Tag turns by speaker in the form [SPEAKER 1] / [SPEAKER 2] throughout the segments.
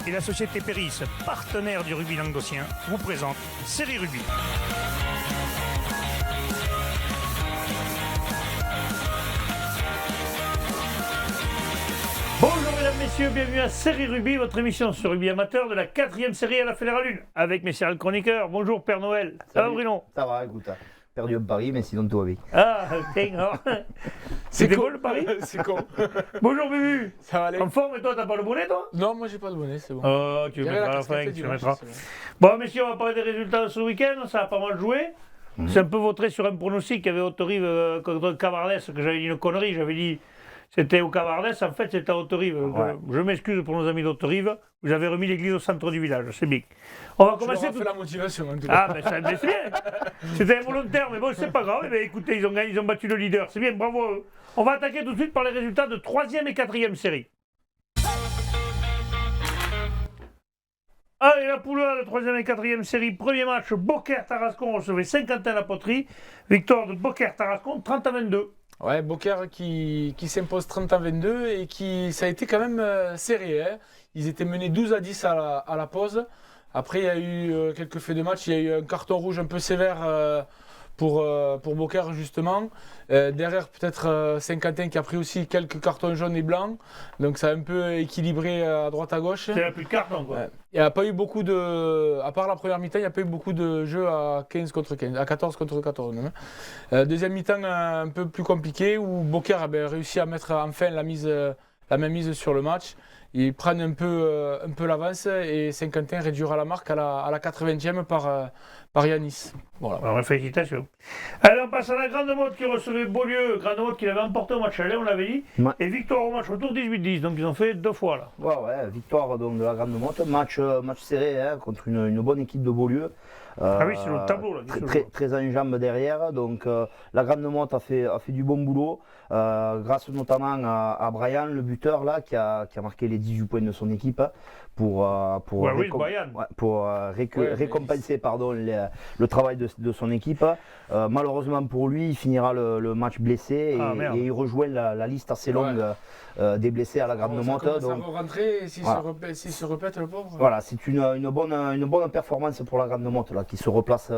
[SPEAKER 1] et la société Péris, partenaire du rugby languedocien, vous présente Série Rugby. Bonjour mesdames, messieurs, bienvenue à Série Rugby, votre émission sur rugby amateur de la 4e série à la Fédérale 1, avec mes chers chroniqueurs. Bonjour Père Noël, ça va Bruno?
[SPEAKER 2] Ça va, écoute, perdu un pari, mais sinon tout va bien.
[SPEAKER 1] Ah, ok, alors. C'était beau le pari?
[SPEAKER 3] C'est con.
[SPEAKER 1] Bonjour Bubu.
[SPEAKER 3] Ça va aller?
[SPEAKER 1] En forme, et toi, t'as pas le bonnet toi?
[SPEAKER 3] Non, moi j'ai pas de bonnet, c'est bon.
[SPEAKER 1] Oh, tu le
[SPEAKER 3] J'avais
[SPEAKER 1] mettras à la
[SPEAKER 3] casquette
[SPEAKER 1] fin,
[SPEAKER 3] du
[SPEAKER 1] tu le
[SPEAKER 3] match,
[SPEAKER 1] mettras.
[SPEAKER 3] c'est bon.
[SPEAKER 1] Bon, messieurs, on va parler des résultats de ce week-end, ça a pas mal joué. C'est un peu vautré sur un pronostic qui avait Haute-Rive contre Cavardès, que j'avais dit une connerie, j'avais dit c'était au Cavardès, en fait c'était à Haute-Rive.
[SPEAKER 2] Ouais.
[SPEAKER 1] Je m'excuse pour nos amis d'Haute-Rive, vous avez remis l'église au centre du village, c'est bien. On va
[SPEAKER 3] Je leur
[SPEAKER 1] commencer
[SPEAKER 3] ai fait la motivation en tout
[SPEAKER 1] Ah,
[SPEAKER 3] cas.
[SPEAKER 1] ben ça c'est bien. C'était involontaire, mais bon, c'est pas grave. Eh ben, écoutez, ils ont gagné, ils ont battu le leader, c'est bien, bravo à eux. On va attaquer tout de suite par les résultats de 3e et 4e série. Allez, la poule A de 3e et 4e série, premier match, Beaucaire-Tarascon recevait Saint-Quentin-la-Poterie, victoire de Beaucaire-Tarascon 30-22.
[SPEAKER 3] Ouais, Beaucaire qui s'impose 30-22 et qui ça a été quand même serré. Hein. Ils étaient menés 12-10 à la pause. Après, il y a eu quelques faits de match. Il y a eu un carton rouge un peu sévère pour Beaucaire justement. Derrière, peut-être Saint-Quentin qui a pris aussi quelques cartons jaunes et blancs. Donc ça a un peu équilibré à droite à gauche.
[SPEAKER 1] C'est la plus de carton, quoi.
[SPEAKER 3] Ouais. Il n'y a pas eu beaucoup de. À part la première mi-temps, il n'y a pas eu beaucoup de jeux à 15 contre 15, à 14 contre 14 même. Deuxième mi-temps un peu plus compliqué où Beaucaire a réussi à mettre enfin la main mise sur le match. Ils prennent un peu l'avance et Saint-Quentin réduira la marque à la 80e par Yanis. Voilà.
[SPEAKER 1] Alors, félicitations. Allez, on passe à la Grande Motte qui recevait Beaulieu. Grande Motte qui l'avait emporté au match aller, on l'avait dit.
[SPEAKER 2] Ouais.
[SPEAKER 1] Et victoire au match retour 18-10. Donc ils ont fait 2 fois là.
[SPEAKER 2] Ouais, victoire donc, de la Grande Motte, match serré hein, contre une bonne équipe de Beaulieu.
[SPEAKER 1] Ah oui, c'est le tableau là.
[SPEAKER 2] Très en jambes derrière, donc la Grande Motte a fait du bon boulot, grâce notamment à Brian, le buteur là, qui a marqué les 18 points de son équipe pour récompenser le travail de son équipe. Malheureusement pour lui, il finira le match blessé et il rejoint la liste assez longue des blessés à la Grande Motte.
[SPEAKER 3] Ça
[SPEAKER 2] donc,
[SPEAKER 3] va rentrer et s'il
[SPEAKER 2] voilà.
[SPEAKER 3] se répète le pauvre.
[SPEAKER 2] Voilà, c'est une bonne performance pour la Grande Motte là, qui se replace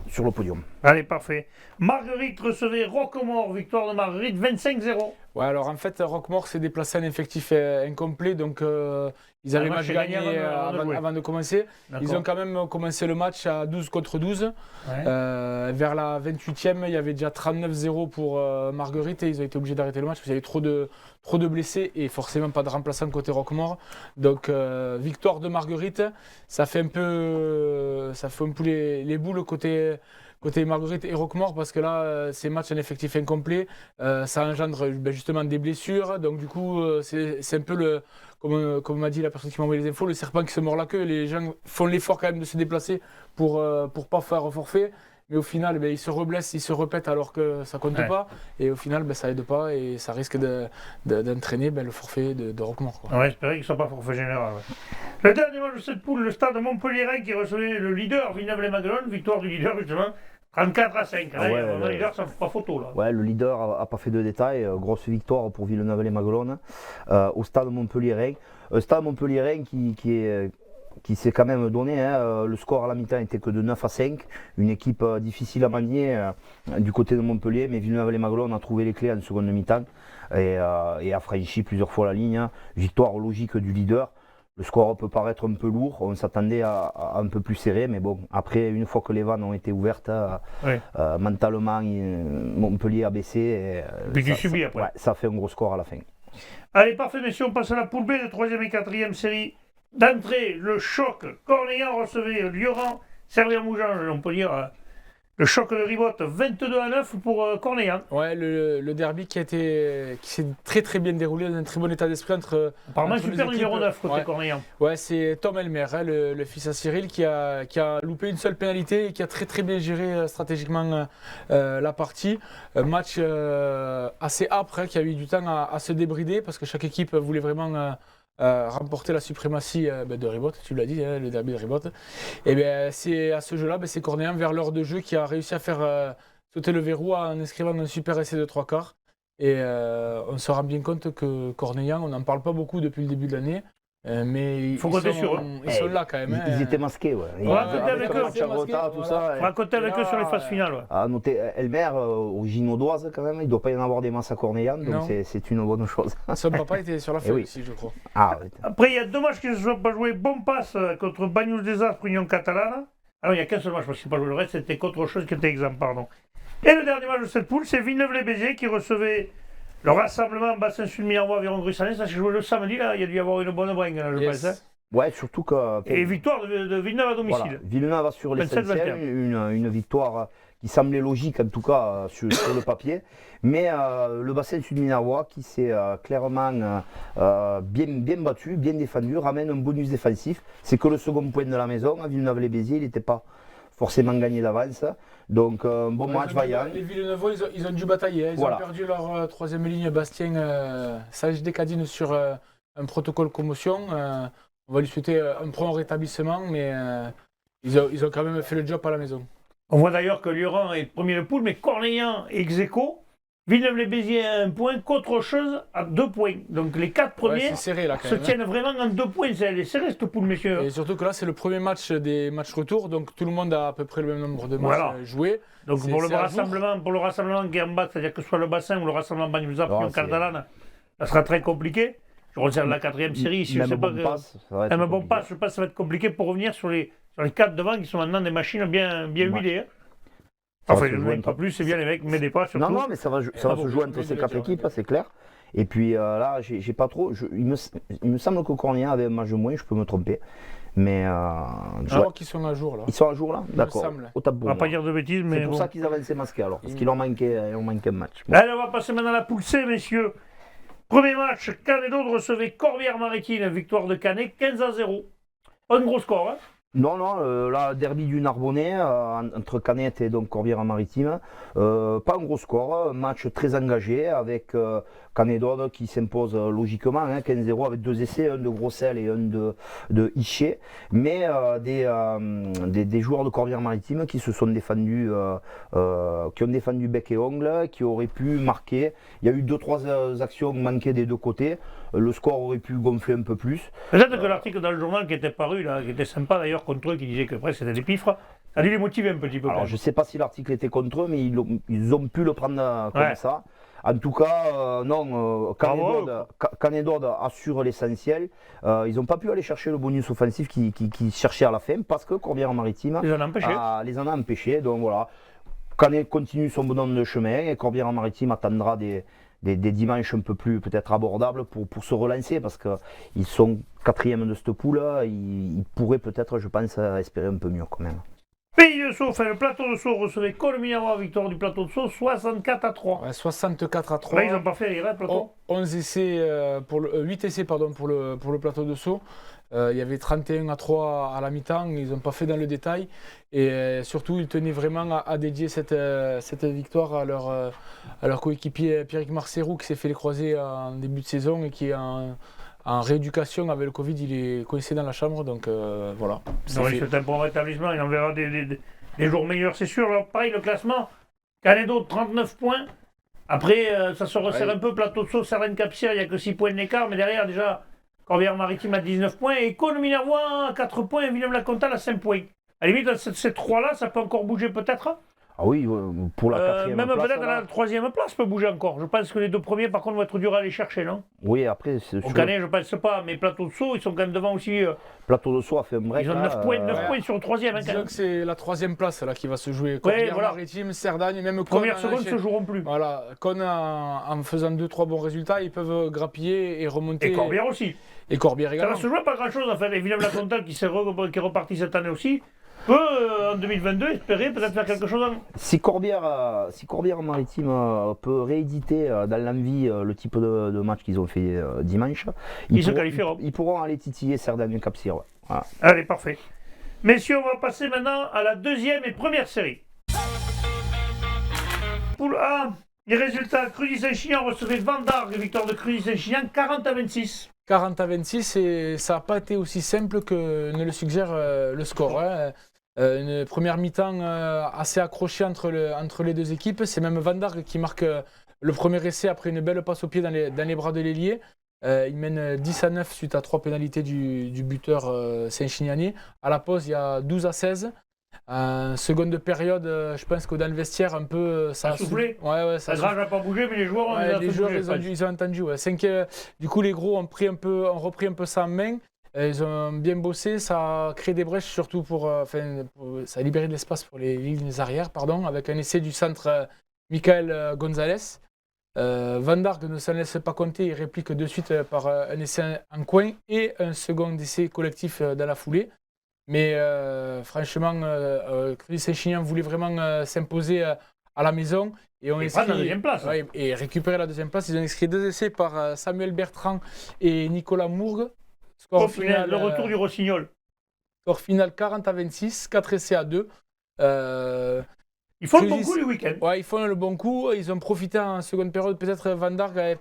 [SPEAKER 2] sur le podium.
[SPEAKER 1] Allez, parfait. Marguerite recevait Roquemort. Victoire de Marguerite 25-0.
[SPEAKER 3] Ouais, alors en fait, Roquemort s'est déplacé en effectif incomplet, donc ils avaient match gagné avant de commencer. Ils ont quand même commencé le match à 12 contre 12.
[SPEAKER 1] Ouais.
[SPEAKER 3] Vers la 28e, il y avait déjà 39-0 pour Marguerite et ils ont été obligés d'arrêter le match parce qu'il y avait trop de blessés et forcément pas de remplaçant côté Roquemort. Donc victoire de Marguerite, ça fait un peu les boules côté Marguerite et Roquemort parce que là, ces matchs en effectif incomplet, ça engendre justement des blessures. Donc du coup, c'est un peu comme m'a dit la personne qui m'a envoyé les infos, le serpent qui se mord la queue. Les gens font l'effort quand même de se déplacer pour pas faire forfait. Mais au final, ils se reblessent, ils se répètent alors que ça compte pas. Et au final, ça aide pas et ça risque d'entraîner le forfait de Roquemort.
[SPEAKER 1] On va espérer qu'ils ne sont pas forfait général. Ouais. Le dernier match de cette poule, le stade de Montpellier qui recevait le leader, Villeneuve-les-Maguelones. Victoire du leader justement. 34-5. Le leader, ça ne fait pas photo là.
[SPEAKER 2] Ouais, le leader n'a pas fait de détails. Grosse victoire pour Villeneuve-les-Maguelones au stade Montpellier. Stade Montpellier qui s'est quand même donné. Le score à la mi-temps n'était que de 9-5. Une équipe difficile à manier du côté de Montpellier, mais Villeneuve-les-Maguelones a trouvé les clés en seconde mi-temps et a franchi plusieurs fois la ligne. Victoire logique du leader. Le score peut paraître un peu lourd, on s'attendait à un peu plus serré, mais bon, après, une fois que les vannes ont été ouvertes, mentalement, Montpellier a baissé.
[SPEAKER 1] Puis tu subis après.
[SPEAKER 2] Ouais, ça fait un gros score à la fin.
[SPEAKER 1] Allez, parfait, messieurs, on passe à la poule B de 3e et 4e série. D'entrée, le choc. Cornéan recevait Lioran, Servières-Moujange, on peut dire. Le choc de Ribotte, 22-9 pour Cornéan.
[SPEAKER 3] Ouais, le derby qui s'est très très bien déroulé dans un très bon état d'esprit entre.
[SPEAKER 1] Apparemment, super numéro 9 côté Cornéan.
[SPEAKER 3] Ouais, c'est Tom Elmer, le fils à Cyril, qui a loupé une seule pénalité et qui a très très bien géré stratégiquement la partie. Un match assez âpre qui a eu du temps à se débrider parce que chaque équipe voulait vraiment. Remporter la suprématie de Ribotte, tu l'as dit, le derby de Ribotte. Et bien, c'est à ce jeu-là, c'est Cornéan vers l'heure de jeu qui a réussi à faire sauter le verrou en inscrivant un super essai de 3 quarts. Et on se rend bien compte que Cornéan, on n'en parle pas beaucoup depuis le début de l'année, Mais
[SPEAKER 1] Faut compter sur eux.
[SPEAKER 3] ils sont là quand même.
[SPEAKER 2] Ils étaient masqués, ouais.
[SPEAKER 1] On va compter
[SPEAKER 2] Avec
[SPEAKER 1] avec
[SPEAKER 2] le
[SPEAKER 1] eux.
[SPEAKER 2] match à Gotha, tout ça.
[SPEAKER 1] On va compter avec eux sur les phases finales. Ouais.
[SPEAKER 2] À noter, Elmer, originodoise quand même, il ne doit pas y en avoir des masses à Cornéllan, donc c'est une bonne chose.
[SPEAKER 3] Son papa était sur la feuille aussi, je crois.
[SPEAKER 2] Ah, ouais.
[SPEAKER 1] Après, il y a 2 matchs qui ne se sont pas joués. Bon passe contre Bagnous Désastres, Union Catalane. Alors, il n'y a qu'un seul match parce qu'il n'a pas joué le reste, c'était contre autre chose qui était exemple, pardon. Et le dernier match de cette poule, c'est Villeneuve-les-Béziers qui recevait le rassemblement Bassin Sud-Minervois Aviron Grussanet. Ça s'est joué le samedi, là. Il y a dû y avoir une bonne bringue, là, je pense. Hein.
[SPEAKER 2] Ouais, surtout que.
[SPEAKER 1] Et victoire de Villeneuve à domicile.
[SPEAKER 2] Voilà. Villeneuve assure
[SPEAKER 1] 27-21.
[SPEAKER 2] l'essentiel, une victoire qui semblait logique en tout cas sur le papier. Mais le bassin sud-minervois qui s'est clairement bien battu, bien défendu, ramène un bonus défensif. C'est que le second point de la maison. À Villeneuve-les-Béziers, il n'était pas forcément gagné d'avance. Donc bon match vaillant.
[SPEAKER 3] Les Villeneuvois, ils ont dû batailler. Hein. Ils ont perdu leur troisième ligne, Bastien Sage Descadines sur un protocole commotion. On va lui souhaiter un prompt rétablissement, mais ils ont quand même fait le job à la maison.
[SPEAKER 1] On voit d'ailleurs que Lioran est premier de poule, mais Cornéllan est ex-aequo. Villeneuve-les-Béziers à 1 point, qu'autre-chose à 2 points. Donc les 4 premiers
[SPEAKER 3] serré, là,
[SPEAKER 1] se tiennent vraiment en 2 points. C'est serré cette poule, messieurs.
[SPEAKER 3] Et surtout que là, c'est le premier match des matchs retour, donc tout le monde a à peu près le même nombre de matchs joués.
[SPEAKER 1] Donc pour le rassemblement qui est en bas, c'est-à-dire que ce soit le bassin ou le rassemblement Bagnouza, Union Catalane, ça sera très compliqué. Je regarde la 4e série ici, je sais pas. Même bon passe, je pense que ça va être compliqué pour revenir sur les 4 devant qui sont maintenant des machines bien huilées. Hein. Enfin, je ne pas plus, c'est bien les mecs, mais des pas surtout.
[SPEAKER 2] Non, mais ça va se jouer entre ces 4 équipes, c'est clair. Et puis là, j'ai pas trop. Il me semble que Cornéllan avait un match de moins, je peux me tromper. Mais.
[SPEAKER 3] Je crois qu'ils sont à jour là.
[SPEAKER 2] Ils sont à jour là. D'accord.
[SPEAKER 1] On va pas dire de bêtises, mais.
[SPEAKER 2] C'est pour ça qu'ils avançaient masqués alors, parce qu'il leur manquait un match.
[SPEAKER 1] Bon. Allez, on va passer maintenant à la poule C, messieurs. Premier match, Canet-d'Aude recevait Corbière-Maritime, victoire de Canet, 15-0. Pas un gros score, hein.
[SPEAKER 2] Non, là, derby du Narbonnais, entre Canet et donc Corbière-Maritime. Pas un gros score, match très engagé avec Canet-d'Aude qui s'impose logiquement, hein, 15-0 avec 2 essais, un de Grossel et un de Hichet. Mais des joueurs de Corbière-Maritime qui se sont défendus, qui ont défendu bec et ongle, qui auraient pu marquer. Il y a eu 2-3 actions manquées des deux côtés. Le score aurait pu gonfler un peu plus.
[SPEAKER 1] Peut-être que l'article dans le journal qui était paru, là, qui était sympa d'ailleurs contre eux, qui disait que après c'était des pifres, ça a dû les motiver un petit peu.
[SPEAKER 2] Alors je ne sais pas si l'article était contre eux, mais ils ont pu le prendre comme ça. En tout cas, non, Canet-d'Aude assure l'essentiel. Ils n'ont pas pu aller chercher le bonus offensif qu'ils cherchaient à la fin parce que Corbière-Maritime les en a empêchés. Donc voilà, Canet continue son bonhomme de chemin et Corbière-Maritime attendra des dimanches un peu plus peut-être abordables pour se relancer parce qu'ils sont 4e de cette poule, ils pourraient peut-être, je pense, espérer un peu mieux quand même.
[SPEAKER 1] Pays de Sceaux, le plateau de Sceaux recevait Col-Minervois, victoire du plateau de Sceaux, 64-3.
[SPEAKER 3] Ouais, 64-3.
[SPEAKER 1] Là, ils n'ont pas fait les raids, plateau.
[SPEAKER 3] 11 essais 8 essais pour le plateau de Sceaux. Il y avait 31-3 à la mi-temps, ils n'ont pas fait dans le détail. Et surtout, ils tenaient vraiment à dédier cette victoire à leur coéquipier Pierrick Marcerou qui s'est fait les croiser en début de saison et qui est en rééducation avec le Covid, il est coincé dans la chambre. Donc voilà.
[SPEAKER 1] C'est un bon rétablissement, il en verra des jours meilleurs, c'est sûr. Alors, pareil, le classement, Canet-d'Aude, 39 points. Après, ça se resserre un peu, plateau de Sceaux, Servenne-Capsière, il n'y a que 6 points d'écart, mais derrière, déjà, Corbière-Maritime à 19 points et Col-Minervois à 4 points et Villeneuve-la-Comtale à 5 points. À la limite, ces 3-là, ça peut encore bouger peut-être.
[SPEAKER 2] Ah oui, pour la 4e
[SPEAKER 1] même
[SPEAKER 2] place.
[SPEAKER 1] Même peut-être la 3e place peut bouger encore. Je pense que les 2 premiers, par contre, vont être durs à aller chercher, non?
[SPEAKER 2] Oui, après, c'est
[SPEAKER 1] sûr. Au Canet, je ne pense pas, mais Plateau de Sceaux, ils sont quand même devant aussi.
[SPEAKER 2] Plateau de Sceaux a fait un break.
[SPEAKER 1] Ils ont 9 points sur le 3e.
[SPEAKER 3] Disons que c'est la 3e place là, qui va se jouer. Corbière-Maritime, Cerdagne, même
[SPEAKER 1] première seconde ne se joueront plus.
[SPEAKER 3] Voilà, en faisant 2-3 bons résultats, ils peuvent grappiller et remonter.
[SPEAKER 1] Et Corbière aussi.
[SPEAKER 3] Et Corbière également.
[SPEAKER 1] Ça va se jouer pas grand-chose en fait. Et Villeneuve-la-Comtale qui est reparti cette année aussi, peut en 2022 espérer peut-être faire quelque chose.
[SPEAKER 2] Si Corbière-Maritime peut rééditer dans l'envie le type de match qu'ils ont fait dimanche,
[SPEAKER 1] ils se qualifieront.
[SPEAKER 2] Ils pourront aller titiller Cerdagne-Capsière. Ouais. Voilà.
[SPEAKER 1] Allez, parfait. Messieurs, on va passer maintenant à la 2e et première série. Poule A, les résultats, Cruzy-Saint-Chinian recevait Vendargue, victoire de Cruzy-Saint-Chinian, 40-26.
[SPEAKER 3] 40-26 et ça n'a pas été aussi simple que ne le suggère le score. Hein. Une première mi-temps assez accrochée entre les deux équipes. C'est même Vendargue qui marque le premier essai après une belle passe au pied dans les bras de l'ailier. Ils mènent 10-9 suite à 3 pénalités du buteur Saint-Chignanier. À la pause, il y a 12-16. Seconde période, je pense que dans le vestiaire, un peu, ça
[SPEAKER 1] a soufflé.
[SPEAKER 3] Ouais, ça
[SPEAKER 1] La grage n'a pas bougé, mais les joueurs
[SPEAKER 3] ils ont entendu. Ouais. Du coup, les gros ont repris un peu ça en main. Ils ont bien bossé, ça a créé des brèches, surtout ça a libéré de l'espace pour les lignes arrières, avec un essai du centre Michael Gonzalez. Van Dark ne s'en laisse pas compter, il réplique de suite par un essai en coin et un second essai collectif dans la foulée. Mais franchement, Saint-Chinian voulait vraiment s'imposer à la maison et
[SPEAKER 1] prendre la deuxième place.
[SPEAKER 3] Ouais, et récupérer la deuxième place. Ils ont inscrit 2 essais par Samuel Bertrand et Nicolas Mourgue.
[SPEAKER 1] Score final, le retour du Rossignol.
[SPEAKER 3] Score final 40-26, 4 essais à 2.
[SPEAKER 1] Ils font le bon coup le week-end.
[SPEAKER 3] Ouais, ils font le bon coup. Ils ont profité en seconde période. Peut-être Van Dark avait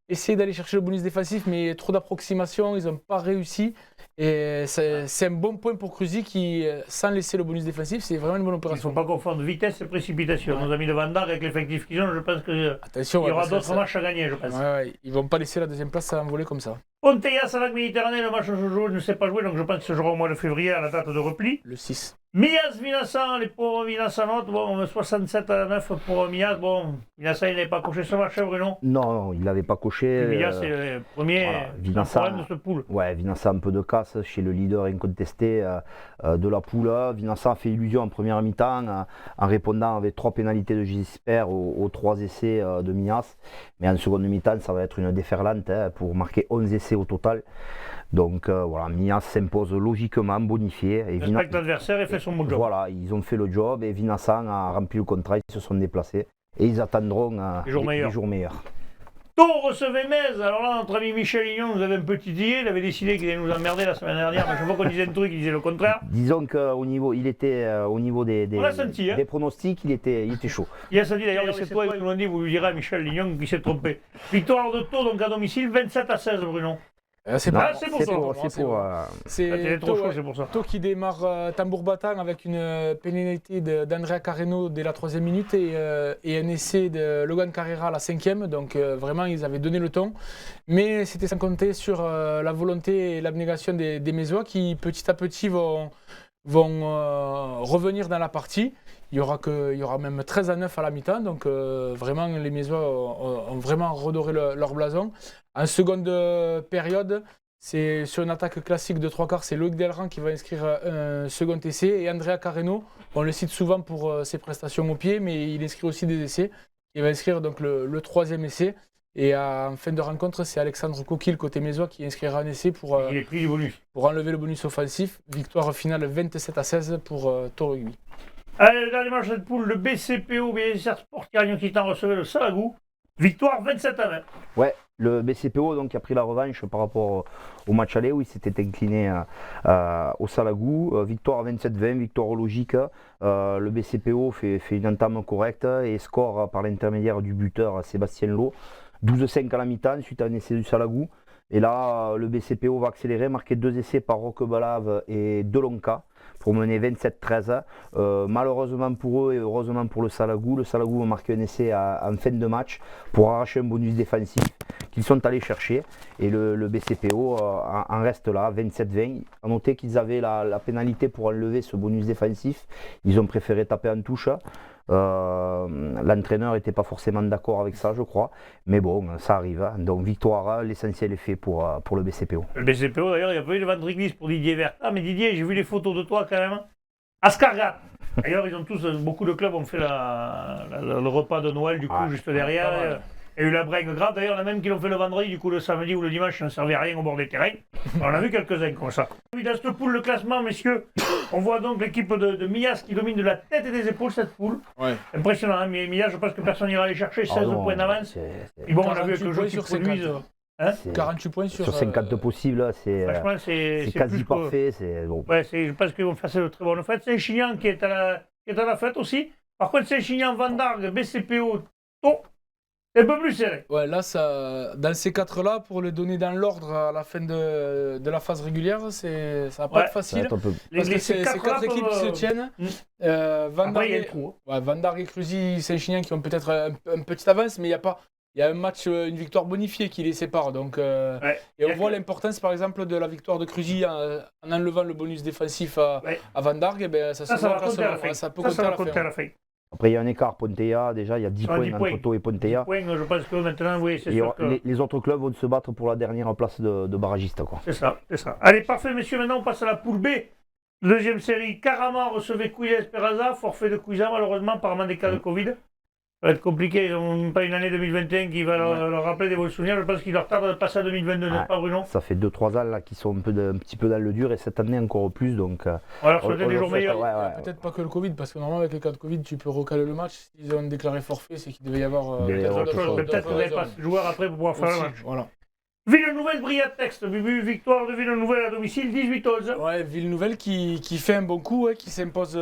[SPEAKER 3] essayé d'aller chercher le bonus défensif, mais trop d'approximation. Ils n'ont pas réussi. Et c'est un bon point pour Cruzy qui, sans laisser le bonus défensif, c'est vraiment une bonne opération.
[SPEAKER 1] Il ne faut pas confondre vitesse et précipitation. Ouais. Nos amis de Van Dark, avec l'effectif qu'ils ont, je pense qu'il y aura d'autres matchs à gagner, je pense.
[SPEAKER 3] Ouais, ils ne vont pas laisser la deuxième place s'envoler comme ça.
[SPEAKER 1] Ponteilla, Salac Méditerranée, le match ne s'est pas joué, donc je pense que ce sera au mois de février à la date de repli.
[SPEAKER 3] Le 6.
[SPEAKER 1] Mias, Vinassan, les pauvres Vinassanotes, 67-9 pour Mias. Bon, Vinassan, il n'avait pas coché ce match, Bruno?
[SPEAKER 2] Non, il n'avait pas coché.
[SPEAKER 1] Mias, c'est le premier problème de ce pool.
[SPEAKER 2] Ouais, Vinassan, un peu de casse chez le leader incontesté de la poule. Vinassan a fait illusion en première mi-temps en répondant avec 3 pénalités de Gisper aux 3 essais de Mias. Mais en seconde mi-temps, ça va être une déferlante pour marquer 11 essais au total. Donc voilà, Mias s'impose logiquement, bonifié.
[SPEAKER 1] Respecte l'adversaire et fait son bon job.
[SPEAKER 2] Voilà, ils ont fait le job et Vinassan a rempli le contrat, ils se sont déplacés. Et ils attendront les jours meilleurs.
[SPEAKER 1] Tours recevait Metz. Alors là, notre ami Michel Lignon nous avait un petit idée. Il avait décidé qu'il allait nous emmerder la semaine dernière. Mais chaque fois qu'on disait un truc, il disait le contraire.
[SPEAKER 2] Disons qu'au niveau, il était au niveau des pronostics, il était chaud.
[SPEAKER 1] Il a senti d'ailleurs, c'est toi qui nous l'ont dit, vous lui direz à Michel Lignon qu'il s'est trompé. Victoire de Tours donc à domicile, 27-16, Bruno.
[SPEAKER 3] C'est
[SPEAKER 1] trop chaud, c'est pour ça.
[SPEAKER 3] Tours qui démarre tambour battant avec une pénalité d'Andrea Carreno dès la 3e minute et un essai de Logan Carrera à la 5e. Donc vraiment, ils avaient donné le ton. Mais c'était sans compter sur la volonté et l'abnégation des Mésois qui petit à petit vont revenir dans la partie. Il y aura même 13-9 à la mi-temps. Donc vraiment, les Mésois ont vraiment redoré leur blason. En seconde période, c'est sur une attaque classique de 3 quarts, c'est Loïc Delran qui va inscrire un second essai. Et Andrea Carreno, on le cite souvent pour ses prestations au pied, mais il inscrit aussi des essais. Il va inscrire donc le 3e essai. Et en fin de rencontre, c'est Alexandre Coquille, côté mésois, qui inscrira un essai pour enlever le bonus offensif. Victoire finale 27-16 pour Tours Rugby.
[SPEAKER 1] Allez, le dernier match de cette poule, le BCPO, BSR Sport Carignan qui t'en recevait le Salagou. Victoire 27-20.
[SPEAKER 2] Ouais, le BCPO donc, a pris la revanche par rapport au match aller où il s'était incliné au Salagou. Victoire 27-20, victoire logique. Le BCPO fait une entame correcte et score par l'intermédiaire du buteur Sébastien Lowe. 12-5 à la mi-temps suite à un essai du Salagou. Et là, le BCPO va accélérer, marquer 2 essais par Roquebalave et Delonca pour mener 27-13. Malheureusement pour eux et heureusement pour le Salagou va marquer un essai en fin de match pour arracher un bonus défensif qu'ils sont allés chercher. Et le BCPO en reste là, 27-20. A noter qu'ils avaient la pénalité pour enlever ce bonus défensif. Ils ont préféré taper en touche. L'entraîneur n'était pas forcément d'accord avec ça, je crois, mais bon, ça arrive. Donc victoire, l'essentiel est fait pour le BCPO.
[SPEAKER 1] Le BCPO d'ailleurs, il n'y a pas eu de ventriglisse pour Didier Vert. Ah mais Didier, j'ai vu les photos de toi quand même. Ascargat. D'ailleurs, ils ont tous, beaucoup de clubs ont fait le repas de Noël du coup juste derrière. Il y a eu la bringue grave, d'ailleurs, la même qui l'ont fait le vendredi, du coup le samedi ou le dimanche, ça ne servait à rien au bord des terrains. On a vu quelques-uns comme ça. Dans cette poule, le classement, messieurs, on voit donc l'équipe de Mias qui domine de la tête et des épaules cette poule.
[SPEAKER 3] Ouais.
[SPEAKER 1] Impressionnant, hein, Mias, je pense que personne n'ira aller chercher 16 points d'avance. Et bon, on a vu avec le jeu qui produisent.
[SPEAKER 3] 48 points sur
[SPEAKER 2] 50 possibles, c'est quasi parfait. Bon.
[SPEAKER 1] Ouais, je pense qu'ils vont faire une très bonne fête. Saint-Chinian qui est à la fête aussi. Par contre, Saint-Chinian, Van Dark, BCPO, c'est un peu plus serré.
[SPEAKER 3] Ouais, là, dans ces 4-là, pour les donner dans l'ordre à la fin de la phase régulière, ça va pas être facile. Parce que ces 4 équipes qui se tiennent. Van Dark et Cruzy, Saint-Chinian qui ont peut-être un petit avance, mais il n'y a pas il y a un match, une victoire bonifiée qui les sépare. Donc, et on voit l'importance, par exemple, de la victoire de Crugy en enlevant le bonus défensif à Van Darg. Ben, ça
[SPEAKER 1] va compter à la fin.
[SPEAKER 3] Ça peut compter à la fin.
[SPEAKER 2] Après, il y a un écart. Ponteia, déjà, il y a 10 points entre Pau et Ponteia.
[SPEAKER 1] 10 points, je pense que maintenant, oui, c'est sûr que...
[SPEAKER 2] les autres clubs vont se battre pour la dernière place de barragiste.
[SPEAKER 1] C'est ça. Allez, parfait, messieurs. Maintenant, on passe à la poule B. Deuxième série. Carama recevait Quilla Esperanza. Forfait de Quilla, malheureusement, par des cas de Covid. Ça va être compliqué. Ils n'ont pas une année 2021 qui va leur rappeler des bons souvenirs. Je pense qu'il leur tarde de passer à 2022, n'est-ce pas, Bruno?
[SPEAKER 2] Ça fait 2-3 ans là, qui sont un petit peu dans le dur et cette année encore plus. Donc,
[SPEAKER 1] on va leur souhaiter des jours meilleurs.
[SPEAKER 3] Peut-être pas que le Covid, parce que normalement, avec les cas de Covid, tu peux recaler le match. S'ils ont déclaré forfait, c'est qu'il devait y avoir.
[SPEAKER 1] Peut-être qu'on n'avait pas ce joueur après pour pouvoir faire le match.
[SPEAKER 3] Voilà.
[SPEAKER 1] Villeneuve-Briatexte, victoire de Villeneuve à domicile, 18-11.
[SPEAKER 3] Ouais, Villeneuve qui fait un bon coup, qui s'impose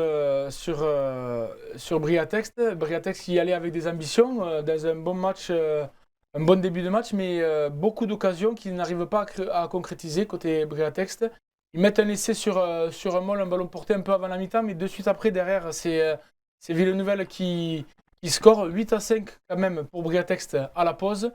[SPEAKER 3] sur Briatexte. Briatexte qui allait avec des ambitions dans un bon match, un bon début de match, mais beaucoup d'occasions qu'ils n'arrivent pas à concrétiser côté Briatexte. Ils mettent un essai sur un molle, un ballon porté un peu avant la mi-temps, mais de suite après, derrière, c'est Villeneuve qui score 8-5 quand même pour Briatexte à la pause.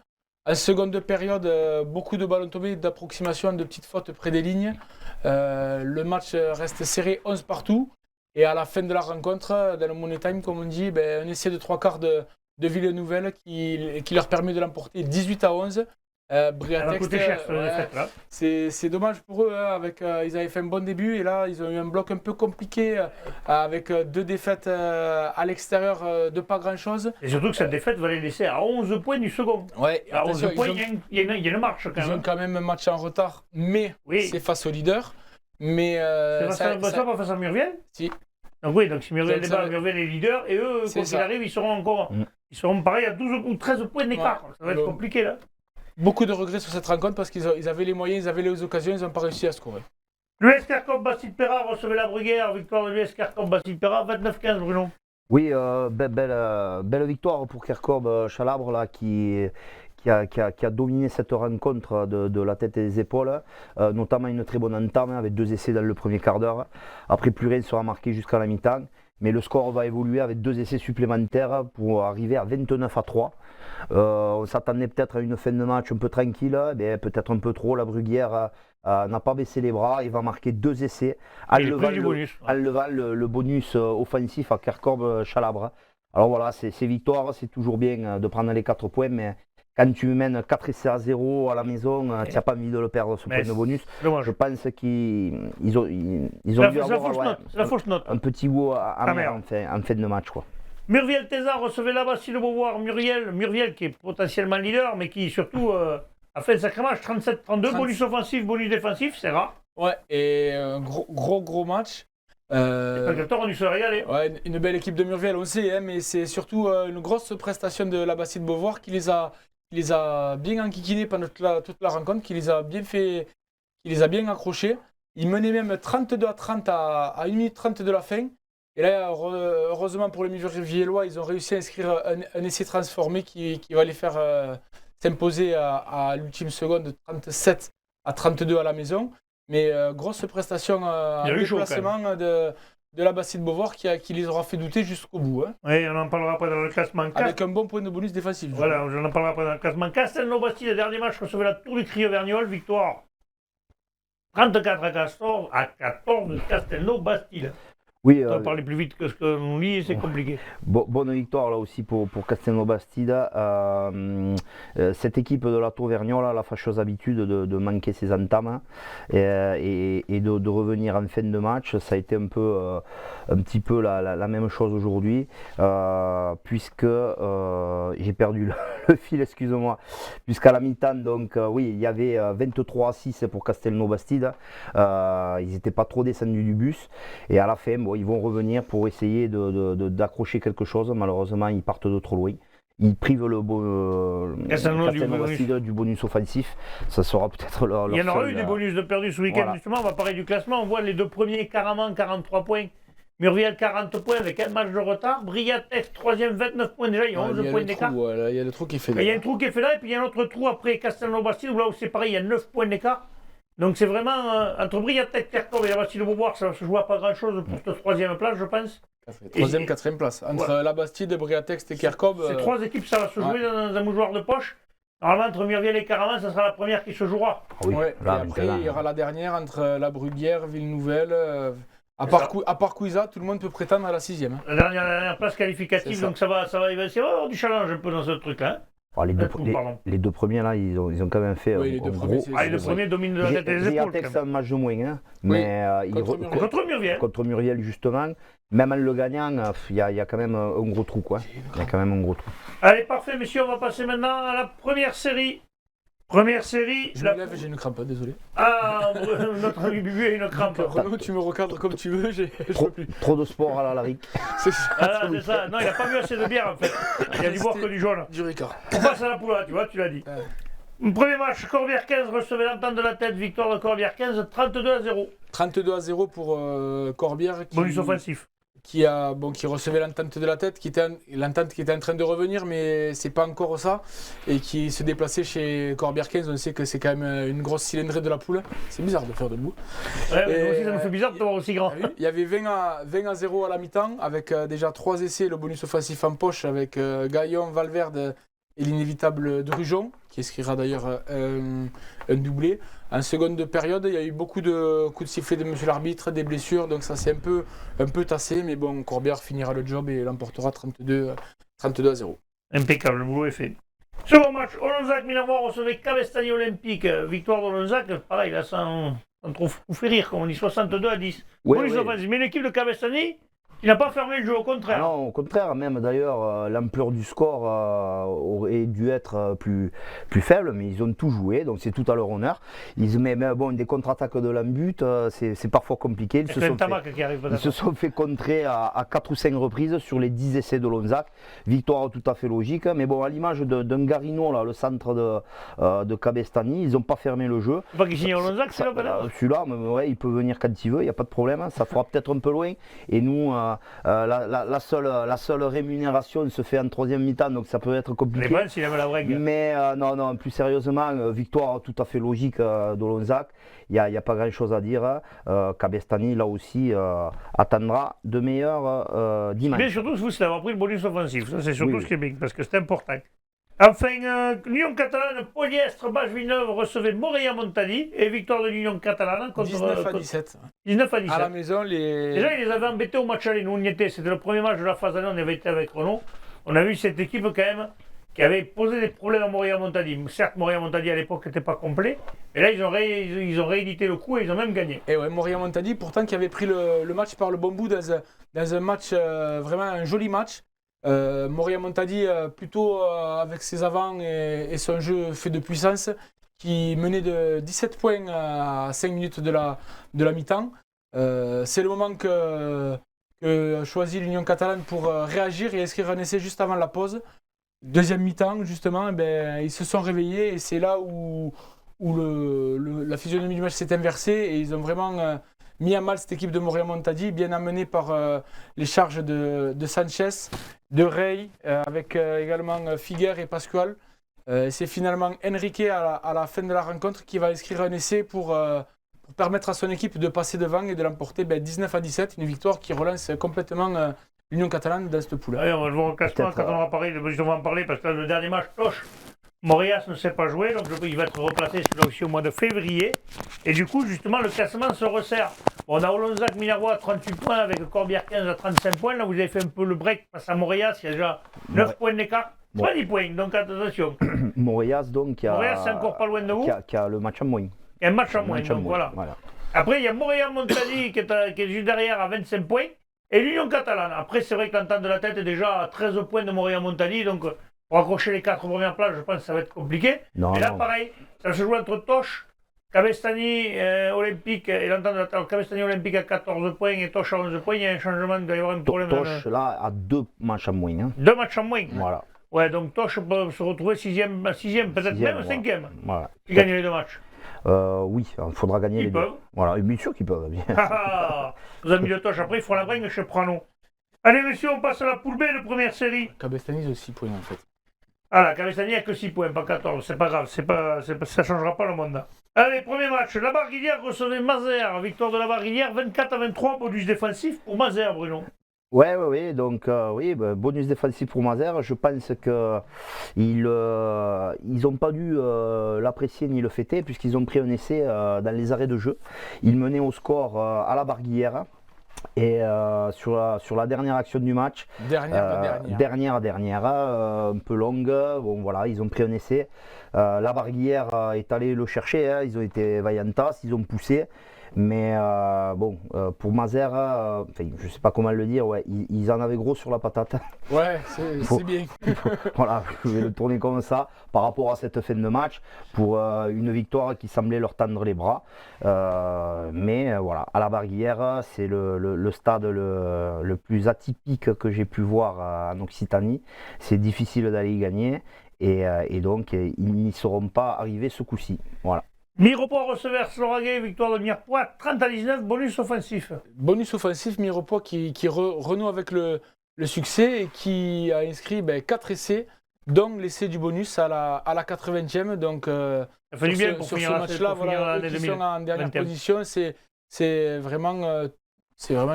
[SPEAKER 3] En seconde période, beaucoup de ballons tombés, d'approximation, de petites fautes près des lignes. Le match reste serré 11 partout. Et à la fin de la rencontre, dans le Money Time, comme on dit, un essai de 3/4 de Villeneuve qui leur permet de l'emporter 18-11. Briatexte, c'est dommage pour eux. Ils avaient fait un bon début et là, ils ont eu un bloc un peu compliqué avec 2 défaites à l'extérieur de pas grand-chose.
[SPEAKER 1] Et surtout que cette défaite va les laisser à 11 points du second.
[SPEAKER 3] Ouais,
[SPEAKER 1] à 11 points, il y a une marche quand même.
[SPEAKER 3] Ils ont quand même un match en retard, mais c'est face au leader. Mais
[SPEAKER 1] c'est pas face à Murviel?
[SPEAKER 3] Si.
[SPEAKER 1] Donc oui, donc si Murviel débat, Murviel est leader et eux, quand il arrive, ils seront encore. Ils seront pareils à 12 ou 13 points d'écart. Ça va être compliqué là.
[SPEAKER 3] Beaucoup de regrets sur cette rencontre parce qu'ils avaient les moyens, ils avaient les occasions, ils n'ont pas réussi à scorer.
[SPEAKER 1] L'US Carcombe-Bastide-Péra recevait la Bruguière, victoire de l'US Carcombe-Bastide-Péra, 29-15 Bruno.
[SPEAKER 2] Oui, belle victoire pour Kerkhove-Chalabre là, qui a dominé cette rencontre de la tête et des épaules, notamment une très bonne entame avec 2 essais dans le premier quart d'heure. Après, plus rien ne sera marqué jusqu'à la mi-temps. Mais le score va évoluer avec 2 essais supplémentaires pour arriver à 29-3. On s'attendait peut-être à une fin de match un peu tranquille, mais peut-être un peu trop. La Bruguière n'a pas baissé les bras. Il va marquer 2 essais en levant le bonus offensif à Kerkhove-Chalabre. Alors voilà, ces victoires, c'est toujours bien de prendre les 4 points, mais quand tu mènes 4 essais à 0 à la maison, tu n'as pas envie de le perdre, ce point de bonus. Je pense qu'ils ont dû avoir un petit goût amer en fin de match, quoi.
[SPEAKER 1] Murviel-Tézard recevait là Bastide Beauvoir. Murviel qui est potentiellement leader, mais qui surtout a fait un sacré match, 37-32, bonus offensif, bonus défensif, c'est rare.
[SPEAKER 3] Ouais, et un gros match.
[SPEAKER 1] On a dû se régaler.
[SPEAKER 3] Ouais, une belle équipe de Murviel, on sait, mais c'est surtout une grosse prestation de la Bastide Beauvoir qui les a bien enquiquinés pendant toute la rencontre, qui les a bien accrochés. Ils menaient même 32-30 à 1 minute 30 de la fin. Et là, heureusement pour les Murviellois, ils ont réussi à inscrire un essai transformé qui va les faire s'imposer à l'ultime seconde de 37-32 à la maison. Mais grosse prestation en déplacement de la Bastide Beauvoir qui les aura fait douter jusqu'au bout.
[SPEAKER 1] Oui, on en parlera après dans le classement.
[SPEAKER 3] Avec un bon point de bonus défensif.
[SPEAKER 1] Voilà, on en parlera après dans le classement. Castelnau-Bastide, le dernier match, recevait la Tour du Crieux-Vergnol, victoire 34-14 de Castelnau-Bastide.
[SPEAKER 2] Oui,
[SPEAKER 1] on parler plus vite que ce qu'on lit, c'est compliqué.
[SPEAKER 2] Bonne victoire là aussi pour Castelnau-Bastide. Cette équipe de la Tour Vergnol a la fâcheuse habitude de manquer ses entames et de revenir en fin de match. Ça a été un petit peu la même chose aujourd'hui, puisque j'ai perdu le fil, excuse-moi, jusqu'à la mi-temps. Donc oui, il y avait 23-6 pour Castelnau-Bastide. Ils n'étaient pas trop descendus du bus et à la fin, ils vont revenir pour essayer d'accrocher quelque chose. Malheureusement, ils partent de trop loin. Ils privent du bonus offensif. Ça sera peut-être leur
[SPEAKER 1] Il y en aura
[SPEAKER 2] seul,
[SPEAKER 1] eu des bonus de perdus ce week-end, justement. On va parler du classement. On voit les 2 premiers, Caraman, 43 points. Murviel, 40 points avec un match de retard. Briatexte, 3e, 29 points déjà. Il y a 11 points d'écart.
[SPEAKER 3] Il y a le trou qui est fait là.
[SPEAKER 1] Il y a un trou qui est fait là. Et puis il y a un autre trou après Castelnau-Bastide où là où c'est pareil, il y a 9 points d'écart. Donc c'est vraiment entre Briatexte, Kerkhove et la Bastide Beauvoir, ça ne se joue à pas grand-chose pour cette 3e place, je pense.
[SPEAKER 3] Troisième, quatrième place. Entre la Bastide, Briatex et Kerkhob.
[SPEAKER 1] Ces trois équipes, ça va se jouer dans un mouchoir de poche. Normalement, entre Murviel et Caraman, ça sera la première qui se jouera.
[SPEAKER 2] Ah oui,
[SPEAKER 3] Ouais,
[SPEAKER 2] là,
[SPEAKER 3] et après,
[SPEAKER 2] là,
[SPEAKER 3] il y aura la dernière entre la Bruguière, Ville-Nouvelle. À part Couisa, tout le monde peut prétendre à la 6e. Hein.
[SPEAKER 1] La dernière place qualificative, donc ça va, il va y avoir du challenge un peu dans ce truc-là.
[SPEAKER 2] les deux premiers, là, ils ont quand même fait
[SPEAKER 3] Oui, les deux premiers,
[SPEAKER 1] Ah, le premier domine de la tête et des épaules.
[SPEAKER 2] Briatex a un match de moins, hein,
[SPEAKER 3] Oui,
[SPEAKER 2] mais
[SPEAKER 1] Contre Murviel.
[SPEAKER 2] contre Muriel, justement, même en le gagnant, il y a quand même un gros trou, quoi. Il y a quand même un gros trou.
[SPEAKER 1] Allez, parfait, messieurs, on va passer maintenant à la première série. Première série.
[SPEAKER 3] Je me lève, j'ai une crampe, désolé.
[SPEAKER 1] Ah, notre ami Bubu a une crampe.
[SPEAKER 3] Renaud, tu me recadres comme tu veux, je peux plus.
[SPEAKER 2] Trop de sport à la Laric.
[SPEAKER 3] C'est ça.
[SPEAKER 1] Ah, c'est ça. Non, il n'a pas vu assez de bière en fait. Il a dû boire que du jaune.
[SPEAKER 3] Du Ricard.
[SPEAKER 1] On passe à la poule, tu vois, tu l'as dit. Premier match, Corbière 15 recevait l'entente de la tête, victoire de Corbière 15, 32-0.
[SPEAKER 3] 32-0 pour Corbière.
[SPEAKER 1] Bonus offensif.
[SPEAKER 3] Qui recevait l'entente de la tête, l'entente qui était en train de revenir, mais c'est pas encore ça, et qui se déplaçait chez Corbière 15. On sait que c'est quand même une grosse cylindrée de la poule. C'est bizarre de faire debout.
[SPEAKER 1] Ouais, mais aussi, ça nous fait bizarre de te voir aussi grand.
[SPEAKER 3] Il y avait 20-0 à la mi-temps, avec déjà 3 essais, le bonus offensif en poche, avec Gaillon, Valverde et l'inévitable Drujon, qui inscrira d'ailleurs un doublé. En seconde période, il y a eu beaucoup de coups de sifflet de monsieur l'arbitre, des blessures, donc ça s'est un peu tassé, mais bon, Corbière finira le job et l'emportera 32-0.
[SPEAKER 1] Impeccable, le boulot est fait. Second match, Olonzac Minervois recevait Cabestany Olympique, victoire d'Olonzac, pareil, là, sans trop vous fait rire, comme on dit, 62-10.
[SPEAKER 2] Ouais,
[SPEAKER 1] Bonus offensif, mais l'équipe de Cabestany, qui n'a pas fermé le jeu, au contraire.
[SPEAKER 2] Non, au contraire, même d'ailleurs, l'ampleur du score aurait dû être plus faible, mais ils ont tout joué, donc c'est tout à leur honneur. Mais bon, des contre-attaques de l'embut, c'est parfois compliqué.
[SPEAKER 1] C'est un Tamac qui arrive
[SPEAKER 2] Ils se sont fait contrer à 4 ou 5 reprises sur les 10 essais de Lonzac. Victoire tout à fait logique, mais bon, à l'image d'un Garino, là, le centre de Cabestany, ils n'ont pas fermé le jeu.
[SPEAKER 1] C'est pas qu'il signe à Olonzac,
[SPEAKER 2] Celui-là, ouais, il peut venir quand il veut, il n'y a pas de problème, ça fera peut-être un peu loin. Et nous, la seule rémunération se fait en troisième mi-temps, donc ça peut être compliqué.
[SPEAKER 1] Mais bon, s'il avait la vraie gueule.
[SPEAKER 2] Mais non, plus sérieusement, victoire tout à fait logique d'Olonzac. Il n'y a pas grand-chose à dire. Cabestany, là aussi, attendra de meilleurs dimanches.
[SPEAKER 1] Mais surtout, vous, c'est d'avoir pris le bonus offensif. Ça, c'est surtout
[SPEAKER 2] Oui.
[SPEAKER 1] ce qui est bien, parce que c'est important. Enfin, l'Union catalane, Polyestre, Bâche-Villeneuve recevait Montagny et victoire de l'Union catalane contre
[SPEAKER 3] 19-17.
[SPEAKER 1] 19-17.
[SPEAKER 3] À la maison,
[SPEAKER 1] Déjà, ils les avaient embêtés au match aller. Nous, on y était. C'était le premier match de la phase année. On avait été avec Renaud. On a vu cette équipe, quand même, qui avait posé des problèmes à Montagny. Certes, Montagny, à l'époque, n'était pas complet. Et là, ils ont réédité le coup et ils ont même gagné.
[SPEAKER 3] Et ouais, Montagny, pourtant, qui avait pris le match par le bon bout dans un match, vraiment un joli match. Montagny, plutôt avec ses avants et son jeu fait de puissance, qui menait de 17 points à 5 minutes de la mi-temps. C'est le moment que choisit l'Union catalane pour réagir et inscrire un essai juste avant la pause. Deuxième mi-temps, justement, ils se sont réveillés et c'est là où la physionomie du match s'est inversée et ils ont vraiment mis à mal cette équipe de Montagny, bien amenée par les charges de Sanchez, de Rey, avec également Figuer et Pascual. C'est finalement Enrique à la fin de la rencontre qui va inscrire un essai pour permettre à son équipe de passer devant et de l'emporter 19-17, une victoire qui relance complètement l'Union catalane dans cette poule.
[SPEAKER 1] Ouais, on va le voir au classement quand on aura parlé, on va en parler parce que le dernier match, Toche, Morias ne sait pas jouer, donc il va être replacé celui-là aussi au mois de février. Et du coup, justement, le classement se resserre. On a Olonzac Minervois à 38 points avec Corbière 15 à 35 points. Là, vous avez fait un peu le break face à Morias, il y a déjà 9 points d'écart. Pas 10 points, donc attention.
[SPEAKER 2] Morias, donc,
[SPEAKER 1] Morias, c'est encore pas loin de vous.
[SPEAKER 2] Qui a le match en moins.
[SPEAKER 1] Il y a un match en moins, donc voilà. Après, il y a Montagny qui est juste derrière à 25 points. Et l'Union catalane. Après, c'est vrai que l'entente de la tête est déjà à 13 points de Montagny. Donc, pour accrocher les 4 premières places, je pense que ça va être compliqué. Et là, pareil, ça se joue entre Toche, Cabestany Olympique et l'entente de la tête. Cabestany Olympique à 14 points et Toche à 11 points. Il y a un changement, il doit y avoir un problème.
[SPEAKER 2] Toche, là, a 2 matchs en moins. Hein.
[SPEAKER 1] 2 matchs en moins.
[SPEAKER 2] Voilà.
[SPEAKER 1] Ouais, donc Toche peut se retrouver 6e, peut-être même 5e.
[SPEAKER 2] Voilà.
[SPEAKER 1] Il gagne les 2 matchs.
[SPEAKER 2] Oui, il faudra gagner les 2. Ils peuvent. Voilà, bien sûr qu'ils peuvent.
[SPEAKER 1] Vous avez mis le Toche, après il faut la bringue chez Prano. Allez messieurs, on passe à la poule B de première série.
[SPEAKER 3] Cabestany de 6 points en fait.
[SPEAKER 1] Ah là, Cabestany n'a que 6 points, pas 14, c'est pas grave, ça ne changera pas le monde. Allez, premier match, la Barguilière recevait Mazères, victoire de la Barguilière, 24-23, bonus défensif pour Mazères, Bruno.
[SPEAKER 2] Ouais. Donc, oui, bonus défensif pour Mazères. Je pense qu'ils n'ont pas dû l'apprécier ni le fêter, puisqu'ils ont pris un essai dans les arrêts de jeu. Ils menaient au score à la Barguillère. Et sur la dernière action du match, dernière, un peu longue, bon voilà, ils ont pris un essai. La Barguillère est allée le chercher, hein, ils ont été vaillantas, ils ont poussé. Mais pour Mazères, je ne sais pas comment le dire, ouais, ils en avaient gros sur la patate.
[SPEAKER 3] Ouais, c'est bien.
[SPEAKER 2] Voilà, je vais le tourner comme ça par rapport à cette fin de match pour une victoire qui semblait leur tendre les bras. Mais voilà, à la Barguillère, c'est le stade le plus atypique que j'ai pu voir en Occitanie. C'est difficile d'aller y gagner et donc ils n'y seront pas arrivés ce coup-ci. Voilà.
[SPEAKER 1] Mirepoix recevait Sloraguet, victoire de Mirepoix, 30-19, bonus offensif.
[SPEAKER 3] Bonus offensif, Mirepoix qui renoue avec le succès et qui a inscrit 4 essais, dont l'essai du bonus à la 80e. Donc,
[SPEAKER 1] Ça fait du bien pour
[SPEAKER 3] sur
[SPEAKER 1] finir
[SPEAKER 3] ce match-là, voilà, eux qui sont en dernière position, c'est vraiment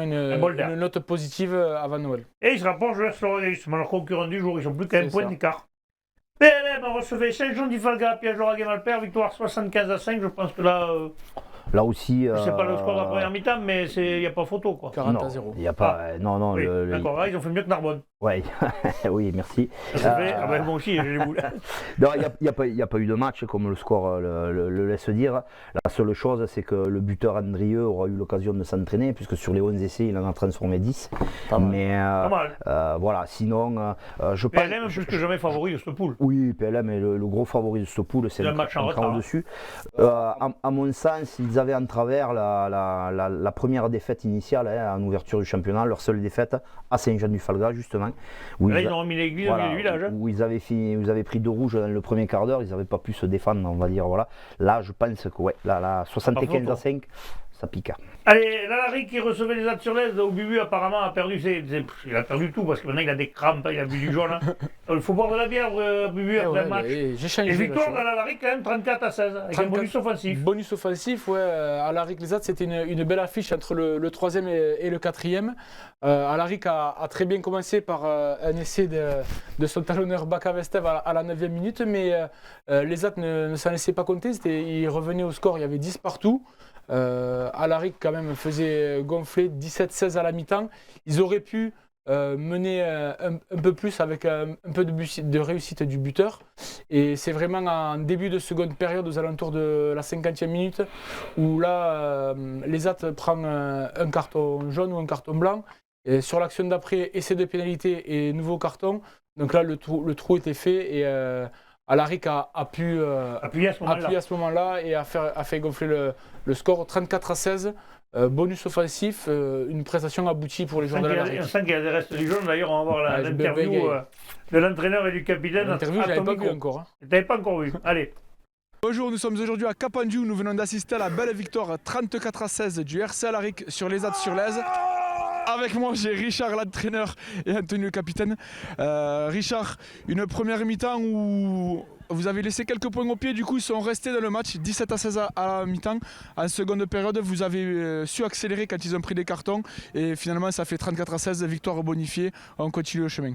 [SPEAKER 3] une note positive avant Noël.
[SPEAKER 1] Et ils se rapprochent de Sloraguet, justement, leur concurrent du jour, ils sont plus qu'à un point d'écart. PLM a recevait Saint-Jean-du-Falga, Piège Lauragais-Malpère, victoire 75-5. Je pense que là,
[SPEAKER 2] là aussi.
[SPEAKER 1] je ne sais pas le score de la première mi-temps, mais il n'y a pas photo, quoi.
[SPEAKER 3] 40-0.
[SPEAKER 2] Il n'y a pas. Non.
[SPEAKER 1] Oui, d'accord, là, ils ont fait mieux que Narbonne.
[SPEAKER 2] Ouais, oui, merci.
[SPEAKER 1] Moi aussi, j'ai les boules.
[SPEAKER 2] Non, il n'y a pas eu de match, comme le score le laisse dire. La seule chose, c'est que le buteur Andrieux aura eu l'occasion de s'entraîner, puisque sur les 11 essais, il en a transformé 10. Mais voilà, sinon, je pense.
[SPEAKER 1] PLM plus que jamais favori de cette poule.
[SPEAKER 2] Oui, PLM est le gros favori de cette poule, c'est le
[SPEAKER 1] match en
[SPEAKER 2] retard au-dessus. À mon sens, ils avaient en travers la première défaite initiale en ouverture du championnat, leur seule défaite à Saint-Jean-du-Falga, justement.
[SPEAKER 1] Là, ils ont remis l'église au milieu du village.
[SPEAKER 2] Où ils avaient pris 2 rouges dans le premier quart d'heure, ils n'avaient pas pu se défendre, on va dire. Voilà. Là, je pense que la 75-5, ça pique.
[SPEAKER 1] Allez, Lalari qui recevait les Azuraises au Bubu, apparemment, a perdu il a perdu tout, parce que maintenant, il a des crampes, il a bu du jaune. Il faut boire de la bière, Bubu, après le match. Et victoire de Lalari, quand même, 34-16, avec un bonus offensif.
[SPEAKER 3] Bonus offensif, ouais. Alaric les Azuraises, c'était une belle affiche entre le 3e et le 4e. Alaric a très bien commencé par un essai de son talonneur Baka Vestev à la 9e minute, mais les Azuraises ne s'en laissaient pas compter. Ils revenaient au score, il y avait 10 partout. Alaric quand même faisait gonfler 17-16 à la mi-temps. Ils auraient pu mener un peu plus avec un peu de réussite du buteur. Et c'est vraiment en début de seconde période, aux alentours de la 50e minute, où là, les Azuraises prend un carton jaune ou un carton blanc. Et sur l'action d'après, essai de pénalité et nouveau carton. Donc là, le trou était fait et Alaric a pu appuyer à ce moment-là et a fait gonfler le score 34-16. Bonus offensif, une prestation aboutie pour les joueurs de l'Alaric.
[SPEAKER 1] On sent qu'il y a des restes du jaune. D'ailleurs, on va voir l'interview de l'entraîneur et du capitaine.
[SPEAKER 3] L'interview, je ne l'avais pas vu encore.
[SPEAKER 1] Hein. Tu n'avais pas encore vu. Allez.
[SPEAKER 4] Bonjour, nous sommes aujourd'hui à Capandu où nous venons d'assister à la belle victoire 34-16 du RC Alaric sur les Azuraises. Avec moi, j'ai Richard, l'entraîneur, et Anthony, le capitaine. Richard, une première mi-temps où vous avez laissé quelques points au pied, du coup ils sont restés dans le match, 17-16 à la mi-temps. En seconde période, vous avez su accélérer quand ils ont pris des cartons et finalement ça fait 34-16, victoire bonifiée, on continue le chemin.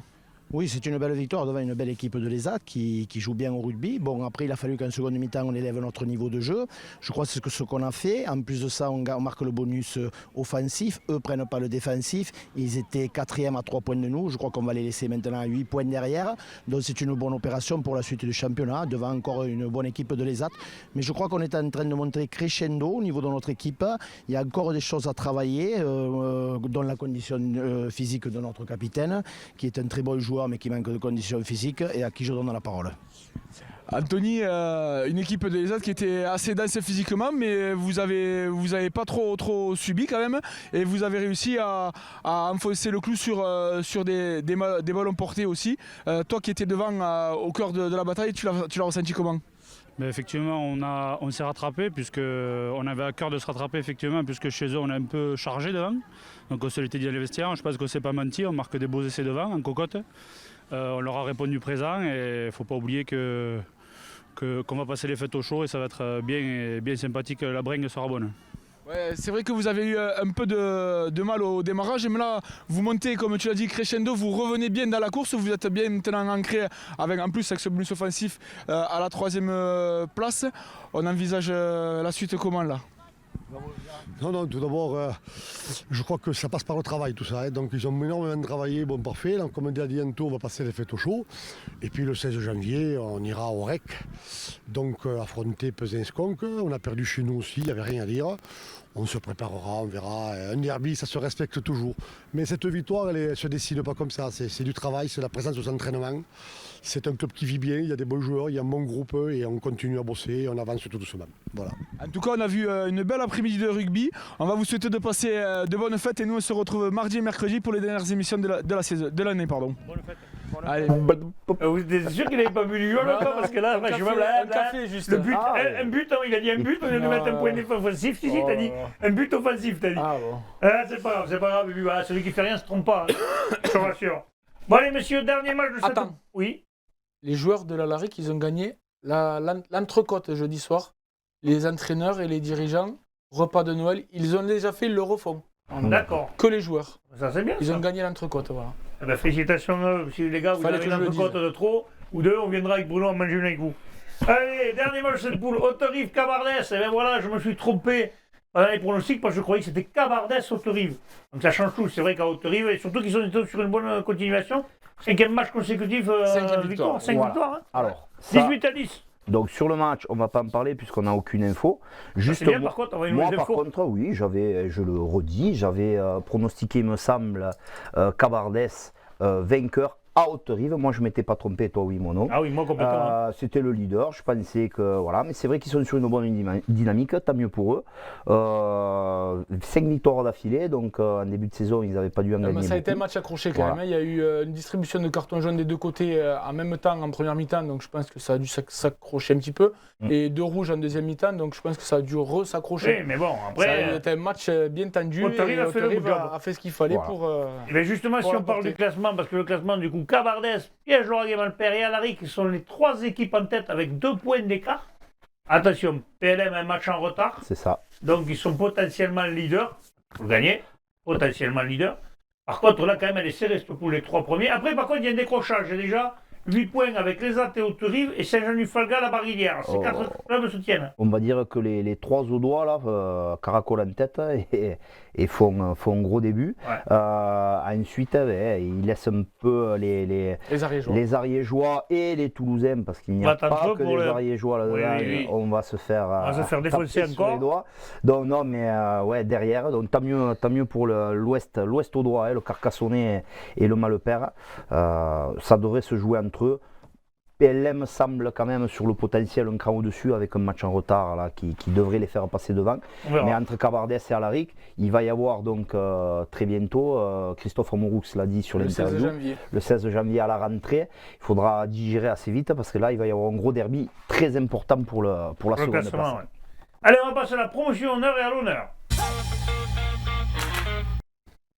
[SPEAKER 5] Oui, c'est une belle victoire devant une belle équipe de l'ESAT qui joue bien au rugby. Bon, après, il a fallu qu'en seconde mi-temps, on élève notre niveau de jeu. Je crois que c'est ce qu'on a fait. En plus de ça, on marque le bonus offensif. Eux ne prennent pas le défensif. Ils étaient 4e à 3 points de nous. Je crois qu'on va les laisser maintenant à 8 points derrière. Donc, c'est une bonne opération pour la suite du championnat, devant encore une bonne équipe de l'ESAT. Mais je crois qu'on est en train de montrer crescendo au niveau de notre équipe. Il y a encore des choses à travailler, dont la condition physique de notre capitaine, qui est un très bon joueur mais qui manque de conditions physiques et à qui je donne la parole.
[SPEAKER 4] Anthony, une équipe de l'ESAT qui était assez dense physiquement, mais vous avez pas trop subi quand même, et vous avez réussi à enfoncer le clou sur des ballons portés aussi. Toi qui étais devant au cœur de la bataille, tu l'as ressenti comment?
[SPEAKER 6] Mais effectivement, on s'est rattrapé puisqu'on avait à cœur de se rattraper effectivement puisque chez eux on a un peu chargé devant. Donc on se l'était dit dans les vestiaires, je pense qu'on ne s'est pas menti, on marque des beaux essais devant en cocotte. On leur a répondu présent et il ne faut pas oublier qu'on va passer les fêtes au chaud et ça va être bien sympathique, la bringue sera bonne.
[SPEAKER 4] Ouais, c'est vrai que vous avez eu un peu de mal au démarrage, mais là vous montez, comme tu l'as dit, crescendo, vous revenez bien dans la course, vous êtes bien maintenant ancré avec, en plus avec ce bonus offensif à la 3e place. On envisage la suite comment là?
[SPEAKER 7] Non, tout d'abord, je crois que ça passe par le travail tout ça. Donc ils ont énormément travaillé, bon parfait. Donc, comme on dit à Diento, on va passer les fêtes au chaud. Et puis le 16 janvier, on ira au REC. Donc affronter Pezinskong. On a perdu chez nous aussi, il n'y avait rien à dire. On se préparera, on verra. Un derby, ça se respecte toujours. Mais cette victoire, elle ne se décide pas comme ça. C'est du travail, c'est la présence aux entraînements. C'est un club qui vit bien, il y a des bons joueurs, il y a un bon groupe et on continue à bosser et on avance tout doucement. Voilà.
[SPEAKER 4] En tout cas, on a vu une belle après-midi de rugby. On va vous souhaiter de passer de bonnes fêtes et nous on se retrouve mardi et mercredi pour les dernières émissions de l'année. Bonne fête. Allez.
[SPEAKER 1] Vous êtes sûr qu'il n'avait pas bu du viol encore? Parce que là, je vois
[SPEAKER 3] un café juste.
[SPEAKER 1] le but, un but, hein, il a dit un but, on vient de mettre un point offensif. Si, t'as dit un but offensif, t'as dit.
[SPEAKER 3] Ah bon.
[SPEAKER 1] C'est pas grave, Bubu, voilà, celui qui fait rien se trompe pas. Je te rassure. Bon, allez, messieurs, dernier match de cette.
[SPEAKER 3] Attends.
[SPEAKER 1] Oui.
[SPEAKER 3] Les joueurs de l'Alaric, ils ont gagné l'entrecôte jeudi soir. Les entraîneurs et les dirigeants, repas de Noël, ils ont déjà fait, ils le refont.
[SPEAKER 1] D'accord.
[SPEAKER 3] Que les joueurs.
[SPEAKER 1] Ça, c'est bien.
[SPEAKER 3] Ils
[SPEAKER 1] ça.
[SPEAKER 3] ont gagné l'entrecôte, voilà.
[SPEAKER 1] Eh ben, félicitations, si les gars, vous
[SPEAKER 3] Fallait
[SPEAKER 1] avez
[SPEAKER 3] que je
[SPEAKER 1] une
[SPEAKER 3] le
[SPEAKER 1] entrecôte
[SPEAKER 3] dise.
[SPEAKER 1] de trop, ou deux, on viendra avec Bruno en manger une avec vous. Allez, dernier match de cette poule, Haute-Rive, Cabardès. Et ben voilà, je me suis trompé pendant les pronostics parce que je croyais que c'était Cabardès, Haute-Rive. Donc ça change tout, c'est vrai qu'à Haute-Rive, et surtout qu'ils sont sur une bonne continuation. 5e match consécutif,
[SPEAKER 3] 5e
[SPEAKER 1] victoire. 5
[SPEAKER 2] Voilà.
[SPEAKER 1] victoires. Hein.
[SPEAKER 2] Alors, ça,
[SPEAKER 1] 18 à 10.
[SPEAKER 2] donc sur le match, on ne va pas en parler puisqu'on n'a aucune info. Juste
[SPEAKER 1] C'est bien, par contre, on va une
[SPEAKER 2] moi,
[SPEAKER 1] nouvelle
[SPEAKER 2] par
[SPEAKER 1] info.
[SPEAKER 2] contre, oui, je le redis, j'avais pronostiqué, il me semble, Cabardès vainqueur à Haute-Rive. Moi, je ne m'étais pas trompé, toi, oui, moi, non.
[SPEAKER 1] Ah oui, moi complètement.
[SPEAKER 2] C'était le leader, je pensais que voilà, mais c'est vrai qu'ils sont sur une bonne dynamique, tant mieux pour eux. 5 victoires d'affilée, donc en début de saison, ils n'avaient pas dû en gagner.
[SPEAKER 3] Ça a été un
[SPEAKER 2] beaucoup.
[SPEAKER 3] match accroché quand
[SPEAKER 2] Voilà.
[SPEAKER 3] même. Il y a eu une distribution de cartons jaunes des deux côtés en même temps en première mi-temps, donc je pense que ça a dû s'accrocher un petit peu. Et 2 rouges en deuxième mi-temps, donc je pense que ça a dû s'accrocher.
[SPEAKER 1] Oui, mais bon,
[SPEAKER 3] Ça a
[SPEAKER 1] après.
[SPEAKER 3] été un match bien tendu.
[SPEAKER 1] Haute-Rive a fait le
[SPEAKER 3] Haute-Rive
[SPEAKER 1] good job.
[SPEAKER 3] a fait ce qu'il fallait
[SPEAKER 2] Voilà.
[SPEAKER 3] pour.
[SPEAKER 1] Eh bien justement, si
[SPEAKER 3] pour
[SPEAKER 1] on parle
[SPEAKER 3] l'emporter.
[SPEAKER 1] du classement, parce que le classement, du coup, Cabardès, Piège, Lauragais, Malpère et Alaric sont les 3 équipes en tête avec 2 points d'écart. Attention, PLM a un match en retard,
[SPEAKER 2] C'est ça.
[SPEAKER 1] donc ils sont potentiellement leaders. Pour gagner, potentiellement leaders. Par contre, là, quand même, elle est serrée pour les 3 premiers. Après, par contre, il y a un décrochage. Il y a déjà 8 points avec les Athées, Haute-Rive et Saint-Jean-du-Falga, la Barguilière. Ces 4 clubs se tiennent.
[SPEAKER 2] On va dire que les 3 Audois là, caracolent en tête et font un gros début.
[SPEAKER 1] Ouais.
[SPEAKER 2] Ensuite, ils laissent un peu
[SPEAKER 3] Les Ariégeois.
[SPEAKER 2] les Ariégeois et les Toulousains, parce qu'il n'y
[SPEAKER 1] On
[SPEAKER 2] a
[SPEAKER 1] va
[SPEAKER 2] pas
[SPEAKER 1] attendre
[SPEAKER 2] que
[SPEAKER 1] pour
[SPEAKER 2] des
[SPEAKER 1] le-
[SPEAKER 2] Ariégeois là-dedans.
[SPEAKER 1] Oui.
[SPEAKER 2] On va se faire,
[SPEAKER 1] va se faire défoncer
[SPEAKER 2] taper sur
[SPEAKER 1] encore.
[SPEAKER 2] les doigts. Donc non, mais ouais, derrière, donc tant mieux pour l'Ouest Audois, le Carcassonnais et le Malepère. Ça devrait se jouer entre eux. PLM semble quand même sur le potentiel un cran au-dessus avec un match en retard là, qui devrait les faire passer devant.
[SPEAKER 1] On verra.
[SPEAKER 2] Mais entre Cabardès et Alaric, il va y avoir donc très bientôt, Christophe Amouroux l'a dit sur
[SPEAKER 3] Le 16
[SPEAKER 2] l'interview,
[SPEAKER 3] janvier.
[SPEAKER 2] le 16 janvier à la rentrée. Il faudra digérer assez vite parce que là, il va y avoir un gros derby très important pour la
[SPEAKER 1] Le
[SPEAKER 2] seconde
[SPEAKER 1] classement,
[SPEAKER 2] place.
[SPEAKER 1] ouais. Allez, on va passer à la promotion honneur et à l'honneur.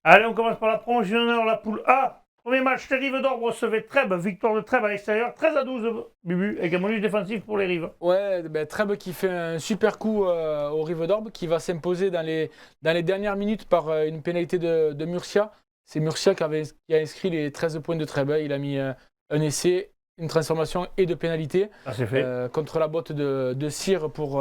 [SPEAKER 1] Allez, on commence par la promotion honneur, la poule A. Premier match, les Rives d'Orbe recevaient Trèbes, victoire de Trèbes à l'extérieur, 13 à 12, Bubu, avec un bonus défensif pour les Rives.
[SPEAKER 3] Ouais, Trèbes qui fait un super coup au Rive d'Orbe, qui va s'imposer dans les dernières minutes par une pénalité de Murcia. C'est Murcia qui a inscrit les 13 points de Trèbes. Il a mis un essai, une transformation et de pénalité
[SPEAKER 1] Ça c'est fait.
[SPEAKER 3] contre la botte de Cyr pour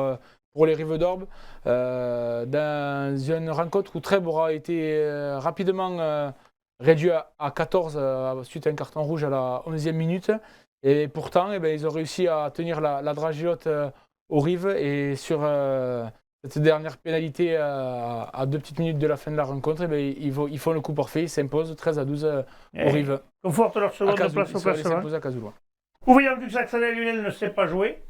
[SPEAKER 3] les Rives d'Orbe. Dans une rencontre où Trèbes aura été rapidement réduit à 14 suite à un carton rouge à la 11e minute. Et pourtant, ils ont réussi à tenir la dragiote aux Rives. Et sur cette dernière pénalité à 2 petites minutes de la fin de la rencontre, ils font le coup parfait. Ils s'imposent 13 à 12 aux Rives.
[SPEAKER 1] Conforte leur seconde place au
[SPEAKER 3] Ils sont allés
[SPEAKER 1] classement.
[SPEAKER 3] s'imposer à Cazoul.
[SPEAKER 1] Oublions que Saxonais Lionel ne s'est pas joué.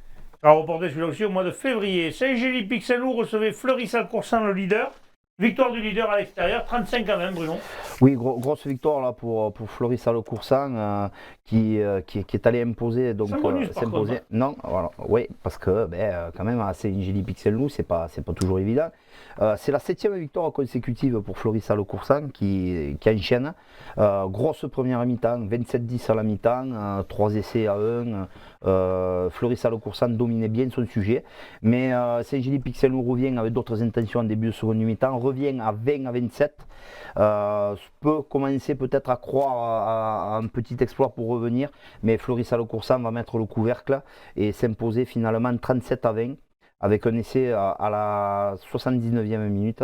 [SPEAKER 1] On va reporter celui-là aussi au mois de février. Saint-Gély-Pixelou recevait Fleury-Saint-Coursan, le leader. Victoire du leader à l'extérieur, 35 à 20, Bruno.
[SPEAKER 2] Oui, grosse victoire là pour Floris Salo-Coursan qui est allé imposer. Donc,
[SPEAKER 1] sans bonus par contre. Hein.
[SPEAKER 2] Non, voilà, oui, parce que quand même à Saint-Gilles-Pixel-Loup, c'est pas toujours évident. C'est la 7e victoire consécutive pour Floris Salo-Coursan qui enchaîne. Grosse première mi-temps, 27-10 à la mi-temps, 3 essais à 1. Floris Salo-Coursan dominait bien son sujet, mais Saint-Gilles-Pixel-Loup revient avec d'autres intentions en début de seconde mi-temps, revient à 20-27. Peut commencer peut-être à croire à un petit exploit pour revenir, mais Floris Salo-Coursan va mettre le couvercle et s'imposer finalement 37-20 avec un essai à la 79e minute.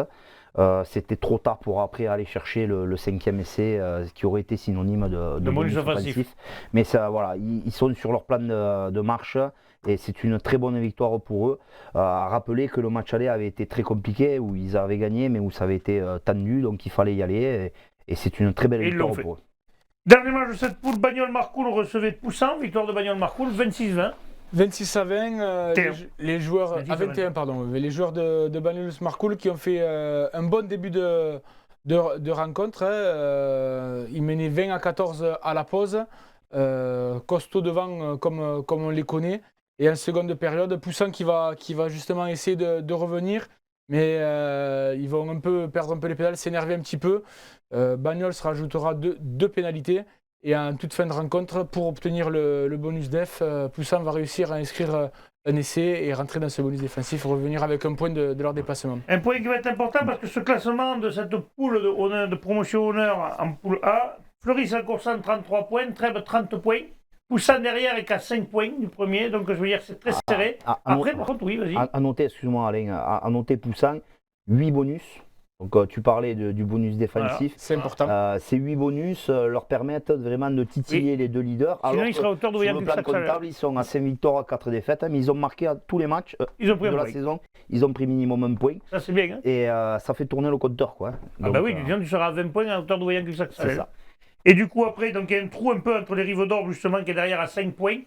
[SPEAKER 2] C'était trop tard pour après aller chercher le 5e essai qui aurait été synonyme de bonus offensif. Mais ça, voilà, ils sont sur leur plan de marche et c'est une très bonne victoire pour eux. À rappeler que le match aller avait été très compliqué, où ils avaient gagné mais où ça avait été tendu, donc il fallait y aller et c'est une très belle victoire pour eux.
[SPEAKER 1] Dernier match de cette poule, Bagnols-Marcoul recevait Poussan, victoire de Bagnols-Marcoul, 26-20.
[SPEAKER 3] 26-20, les joueurs à 21, pardon, les joueurs de Bagnols-Marcoul qui ont fait un bon début de rencontre. Ils menaient 20-14 à la pause, costaud devant comme on les connaît. Et en seconde période, Poussan qui va justement essayer de revenir, mais ils vont perdre un peu les pédales, s'énerver un petit peu. Bagnols rajoutera deux pénalités. Et en toute fin de rencontre, pour obtenir le bonus def, Poussan va réussir à inscrire un essai et rentrer dans ce bonus défensif, revenir avec un point de leur dépassement.
[SPEAKER 1] Un point qui va être important parce que ce classement de cette poule de promotion honneur en poule A, Floris Salo-Coursan 33 points, Trèbes 30 points, Poussan derrière est qu'à 5 points du premier, donc je veux dire c'est très serré. Après, par contre, oui, vas-y.
[SPEAKER 2] À noter, excuse-moi Alain, à noter Poussan, 8 bonus. Donc tu parlais du bonus défensif.
[SPEAKER 3] Voilà, c'est important.
[SPEAKER 2] Ces 8 bonus leur permettent vraiment de titiller les deux leaders.
[SPEAKER 1] Sinon,
[SPEAKER 2] alors
[SPEAKER 1] il sera à hauteur de
[SPEAKER 2] sur le plan comptable, ils sont à 5 victoires, 4 défaites, mais ils ont marqué à tous les matchs de la saison. Ils ont pris minimum un point.
[SPEAKER 1] Ça, c'est bien. Hein.
[SPEAKER 2] Et ça fait tourner le compteur, quoi.
[SPEAKER 1] Donc, oui, tu seras à 20 points à hauteur de Voyant Cul-Sac.
[SPEAKER 2] C'est ça.
[SPEAKER 1] Et du coup, après, donc, il y a un trou un peu entre les Rives d'Or, justement, qui est derrière à 5 points,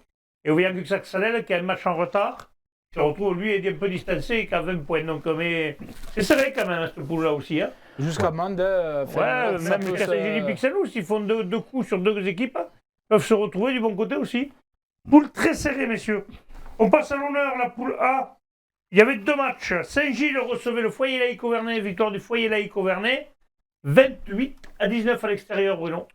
[SPEAKER 1] et Voyant Cul-Sac-Salel, qui a un match en retard. Se retrouve, lui, est un peu distancé et qui a 20 points. Donc, mais c'est serré quand même, cette poule-là aussi. Hein.
[SPEAKER 3] Jusqu'à Mende.
[SPEAKER 1] Même les Saint-Gilles-Pixel-Loup, s'ils font deux coups sur deux équipes, peuvent se retrouver du bon côté aussi. Poule très serrée, messieurs. On passe à l'honneur, la poule A. Il y avait 2 matchs. Saint-Gilles recevait le Foyer Laïque Auvernais, victoire du Foyer Laïque Auvernais, 28-19 à l'extérieur, Bruno.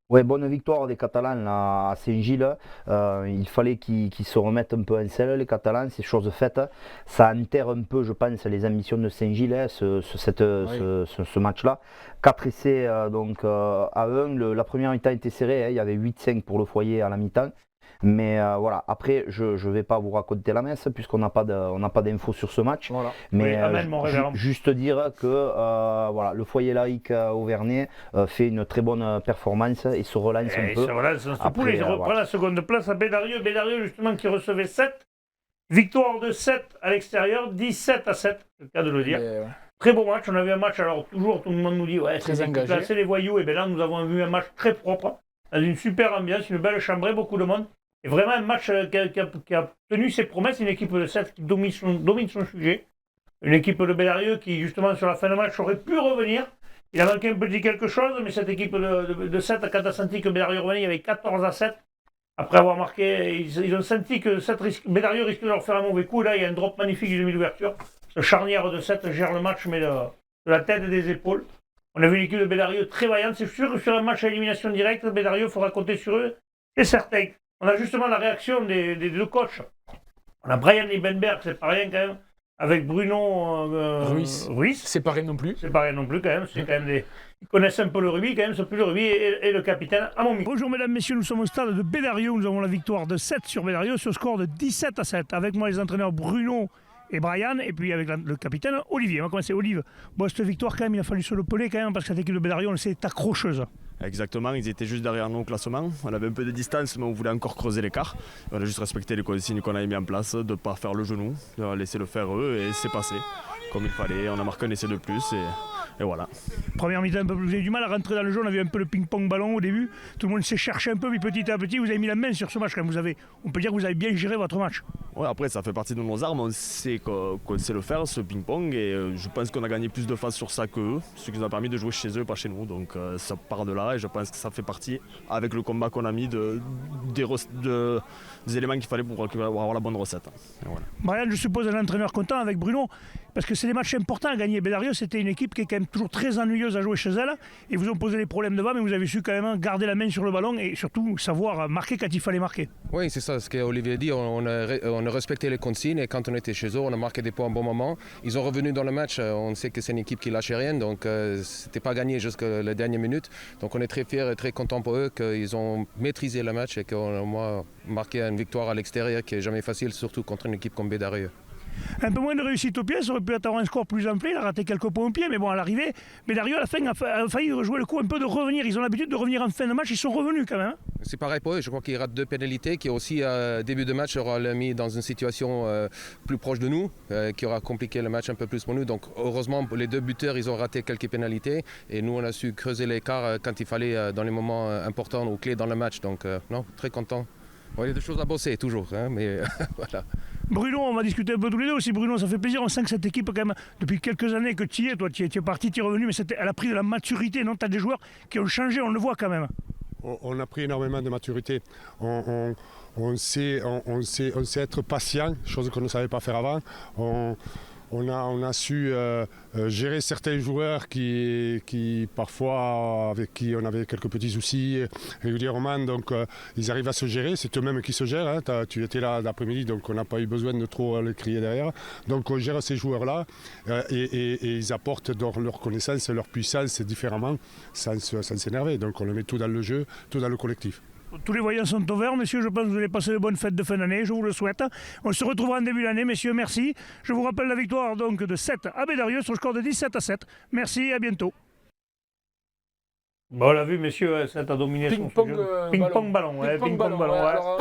[SPEAKER 2] Ouais, bonne victoire des Catalans là, à Saint-Gilles. Il fallait qu'ils se remettent un peu en selle, les Catalans, c'est chose faite. Ça enterre un peu, je pense, les ambitions de Saint-Gilles, ce match-là. 4 essais donc, à 1. La première mi-temps était serrée, il y avait 8-5 pour le Foyer à la mi-temps. Mais voilà, après, je ne vais pas vous raconter la messe puisqu'on n'a pas d'infos sur ce match. Voilà. Mais juste dire que voilà, le Foyer Laïque Auvernais fait une très bonne performance et se relance un peu.
[SPEAKER 1] Après, il reprend la seconde place à Bédarieux. Bédarieux, justement, qui recevait 7. Victoire de 7 à l'extérieur, 17-7, c'est le cas de le dire. Très beau match. On avait un match, alors toujours, tout le monde nous dit, ouais, c'est engagé. Les voyous. Et bien là, nous avons vu un match très propre, dans une super ambiance, une belle chambrée, beaucoup de monde. Et vraiment un match qui a tenu ses promesses, une équipe de 7 qui domine son sujet. Une équipe de Bédarieux qui, justement, sur la fin de match, aurait pu revenir. Il a manqué un petit quelque chose, mais cette équipe de 7, quand a senti que Bédarieux revenait, il y avait 14-7. Après avoir marqué, ils ont senti que Bédarieux risquait de leur faire un mauvais coup. Là, il y a un drop magnifique du demi d'ouverture. Ce charnière de 7 gère le match, mais de la tête et des épaules. On a vu une équipe de Bédarieux très vaillante. C'est sûr que sur un match à élimination directe, Bédarieux, il faudra compter sur eux. C'est certain. On a justement la réaction des deux coachs. On a Brian Liebenberg, c'est pas rien quand même, avec Bruno Ruiz.
[SPEAKER 3] C'est pas rien non plus.
[SPEAKER 1] C'est pas rien non plus quand même. C'est quand même ils connaissent un peu le rugby quand même, c'est plus le rugby et le capitaine à mon micro. Bonjour mesdames, messieurs, nous sommes au stade de Bédarieux. Nous avons la victoire de 7 sur Bédarieux sur score de 17-7. Avec moi les entraîneurs Bruno et Brian, et puis avec le capitaine Olivier. On va commencer. Olive, bon, cette victoire quand même, il a fallu se le peler quand même parce que cette équipe de Bédarieux, on le sait, est accrocheuse.
[SPEAKER 8] Exactement, ils étaient juste derrière nous au classement. On avait un peu de distance, mais on voulait encore creuser l'écart. On a juste respecté les consignes qu'on avait mis en place, de ne pas faire le genou, de laisser le faire eux, et c'est passé comme il fallait. On a marqué un essai de plus, et et voilà.
[SPEAKER 1] Première mi-temps, un peu plus, vous avez du mal à rentrer dans le jeu. On a vu un peu le ping-pong ballon au début. Tout le monde s'est cherché un peu, mais petit à petit, vous avez mis la main sur ce match quand même. On peut dire que vous avez bien géré votre match.
[SPEAKER 8] Ouais, après, ça fait partie de nos armes. On sait qu'on sait le faire, ce ping-pong. Et je pense qu'on a gagné plus de phases sur ça qu'eux. Ce qui nous a permis de jouer chez eux, pas chez nous. Donc ça part de là. Et je pense que ça fait partie, avec le combat qu'on a mis, des éléments qu'il fallait pour avoir la bonne recette. Et voilà.
[SPEAKER 1] Brian, je suppose un entraîneur content avec Bruno, parce que c'est des matchs importants à gagner. Bellario, c'était une équipe qui est quand même toujours très ennuyeuse à jouer chez elle. Et vous ont posé des problèmes devant, mais vous avez su quand même garder la main sur le ballon et surtout savoir marquer quand il fallait marquer.
[SPEAKER 9] Oui, c'est ça, ce qu'Olivier dit. On a respecté les consignes et quand on était chez eux, on a marqué des points à un bon moment. Ils sont revenus dans le match. On sait que c'est une équipe qui lâchait rien, donc c'était pas gagné jusqu'à la dernière minute. Donc on est très fiers et très contents pour eux qu'ils ont maîtrisé le match et qu'on a marqué une victoire à l'extérieur qui est jamais facile, surtout contre une équipe comme Bédarieux.
[SPEAKER 1] Un peu moins de réussite au pied, ça aurait pu être un score plus ampli, il a raté quelques points au pied, mais bon, à l'arrivée, Bédarieux à la fin a failli rejouer le coup un peu de revenir. Ils ont l'habitude de revenir en fin de match, ils sont revenus quand même.
[SPEAKER 9] C'est pareil pour eux, je crois qu'ils ratent 2 pénalités, qui aussi, début de match, aura mis dans une situation plus proche de nous, qui aura compliqué le match un peu plus pour nous. Donc heureusement, les 2 buteurs, ils ont raté quelques pénalités, et nous, on a su creuser l'écart quand il fallait, dans les moments importants ou clés dans le match. Donc non, très content. Bon, il y a des choses à bosser toujours, hein, mais voilà.
[SPEAKER 1] Bruno, on va discuter un peu tous les deux aussi. Bruno, ça fait plaisir. On sent que cette équipe, quand même, depuis quelques années que tu y es, toi, tu es parti, tu es revenu, mais elle a pris de la maturité. Non, tu as des joueurs qui ont changé, on le voit quand même.
[SPEAKER 7] On a pris énormément de maturité. On sait être patient, chose qu'on ne savait pas faire avant. On a su gérer certains joueurs qui parfois avec qui on avait quelques petits soucis régulièrement, donc ils arrivent à se gérer, c'est eux-mêmes qui se gèrent, hein. Tu étais là l'après-midi, donc on n'a pas eu besoin de trop les crier derrière, donc on gère ces joueurs-là et ils apportent leur connaissance et leur puissance différemment sans s'énerver, donc on le met tout dans le jeu, tout dans le collectif.
[SPEAKER 1] Tous les voyants sont au vert, messieurs. Je pense que vous allez passer de bonnes fêtes de fin d'année. Je vous le souhaite. On se retrouvera en début d'année, messieurs. Merci. Je vous rappelle la victoire donc de 7 à Bédarieux sur le score de 17-7. Merci et à bientôt. Bon, on l'a vu, messieurs, ça a dominé
[SPEAKER 3] Ping-pong
[SPEAKER 1] ballon.
[SPEAKER 3] Ping-pong ballon.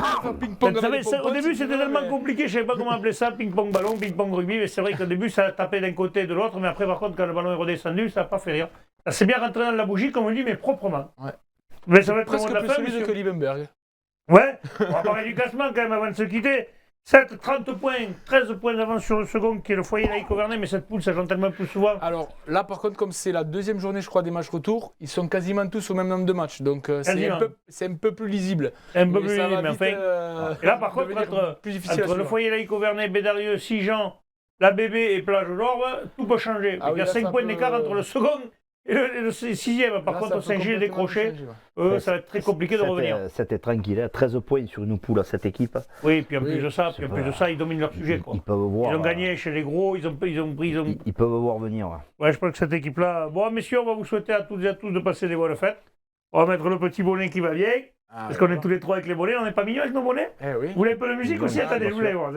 [SPEAKER 1] Au début, c'était tellement compliqué, je ne savais pas comment appeler ça, ping-pong ballon, ping-pong rugby. Mais c'est vrai qu'au début, ça tapait d'un côté et de l'autre. Mais après, par contre, quand le ballon est redescendu, ça n'a pas fait rire. Ça s'est bien rentré dans la bougie, comme on dit, mais proprement.
[SPEAKER 3] Ouais.
[SPEAKER 1] Mais ça va être
[SPEAKER 3] presque plus solide que Liebenberg.
[SPEAKER 1] Ouais, on va parler du classement quand même avant de se quitter. 7, 30 points, 13 points d'avance sur le second qui est le Foyer Laïc Auvernais, mais cette poule ça joue tellement plus souvent.
[SPEAKER 3] Alors là par contre, comme c'est la deuxième journée je crois des matchs retour, ils sont quasiment tous au même nombre de matchs, donc c'est un peu plus lisible.
[SPEAKER 1] Un peu plus lisible, mais enfin. Et là par contre, entre le Foyer Laïc Auvernais, Bédarieux, Sijan, la Bébé et Plage d'Orbe, tout peut changer. Il y a 5 points d'écart entre le second et le sixième. Par contre, Saint-Gilles est décroché. Ça va être très compliqué de revenir.
[SPEAKER 2] C'était tranquille, 13 points sur une poule à cette équipe.
[SPEAKER 1] Oui, puis en plus de ça, ils dominent leur sujet. Quoi.
[SPEAKER 2] Ils peuvent voir.
[SPEAKER 1] Ils ont gagné chez les gros, ils ont pris.
[SPEAKER 2] Ils peuvent voir venir.
[SPEAKER 1] Ouais, je pense que cette équipe-là. Bon, messieurs, on va vous souhaiter à toutes et à tous de passer des bonnes fêtes. On va mettre le petit bonnet qui va bien. Parce qu'on est tous les trois avec les bonnets. On n'est pas mignons avec nos bonnets.
[SPEAKER 3] Oui.
[SPEAKER 1] Vous voulez un peu de musique aussi? Attendez, vous voulez voir.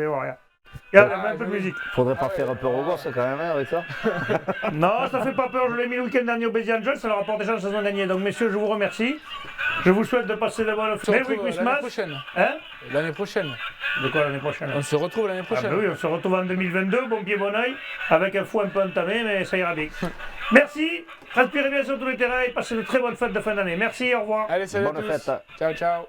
[SPEAKER 1] Regarde, un peu de musique.
[SPEAKER 2] Faudrait pas faire peur aux gosses quand même avec ça.
[SPEAKER 1] Non, ça fait pas peur. Je l'ai mis le week-end dernier au Béziers Angels. Ça leur apporte des chances de gagner. Donc, messieurs, je vous remercie. Je vous souhaite de passer de bonnes fêtes. Merry Christmas.
[SPEAKER 3] L'année prochaine.
[SPEAKER 1] Hein?
[SPEAKER 3] L'année prochaine.
[SPEAKER 1] De quoi l'année prochaine?
[SPEAKER 3] On se retrouve l'année prochaine.
[SPEAKER 1] Ah bah oui, on se retrouve en 2022, bon pied, bon oeil, avec un fou un peu entamé, mais ça ira bien. Merci, transpirez bien sur tous les terrains et passez de très bonnes fêtes de fin d'année. Merci, au revoir.
[SPEAKER 3] Allez, salut à tous.
[SPEAKER 2] Bonne fête.
[SPEAKER 3] Ciao, ciao.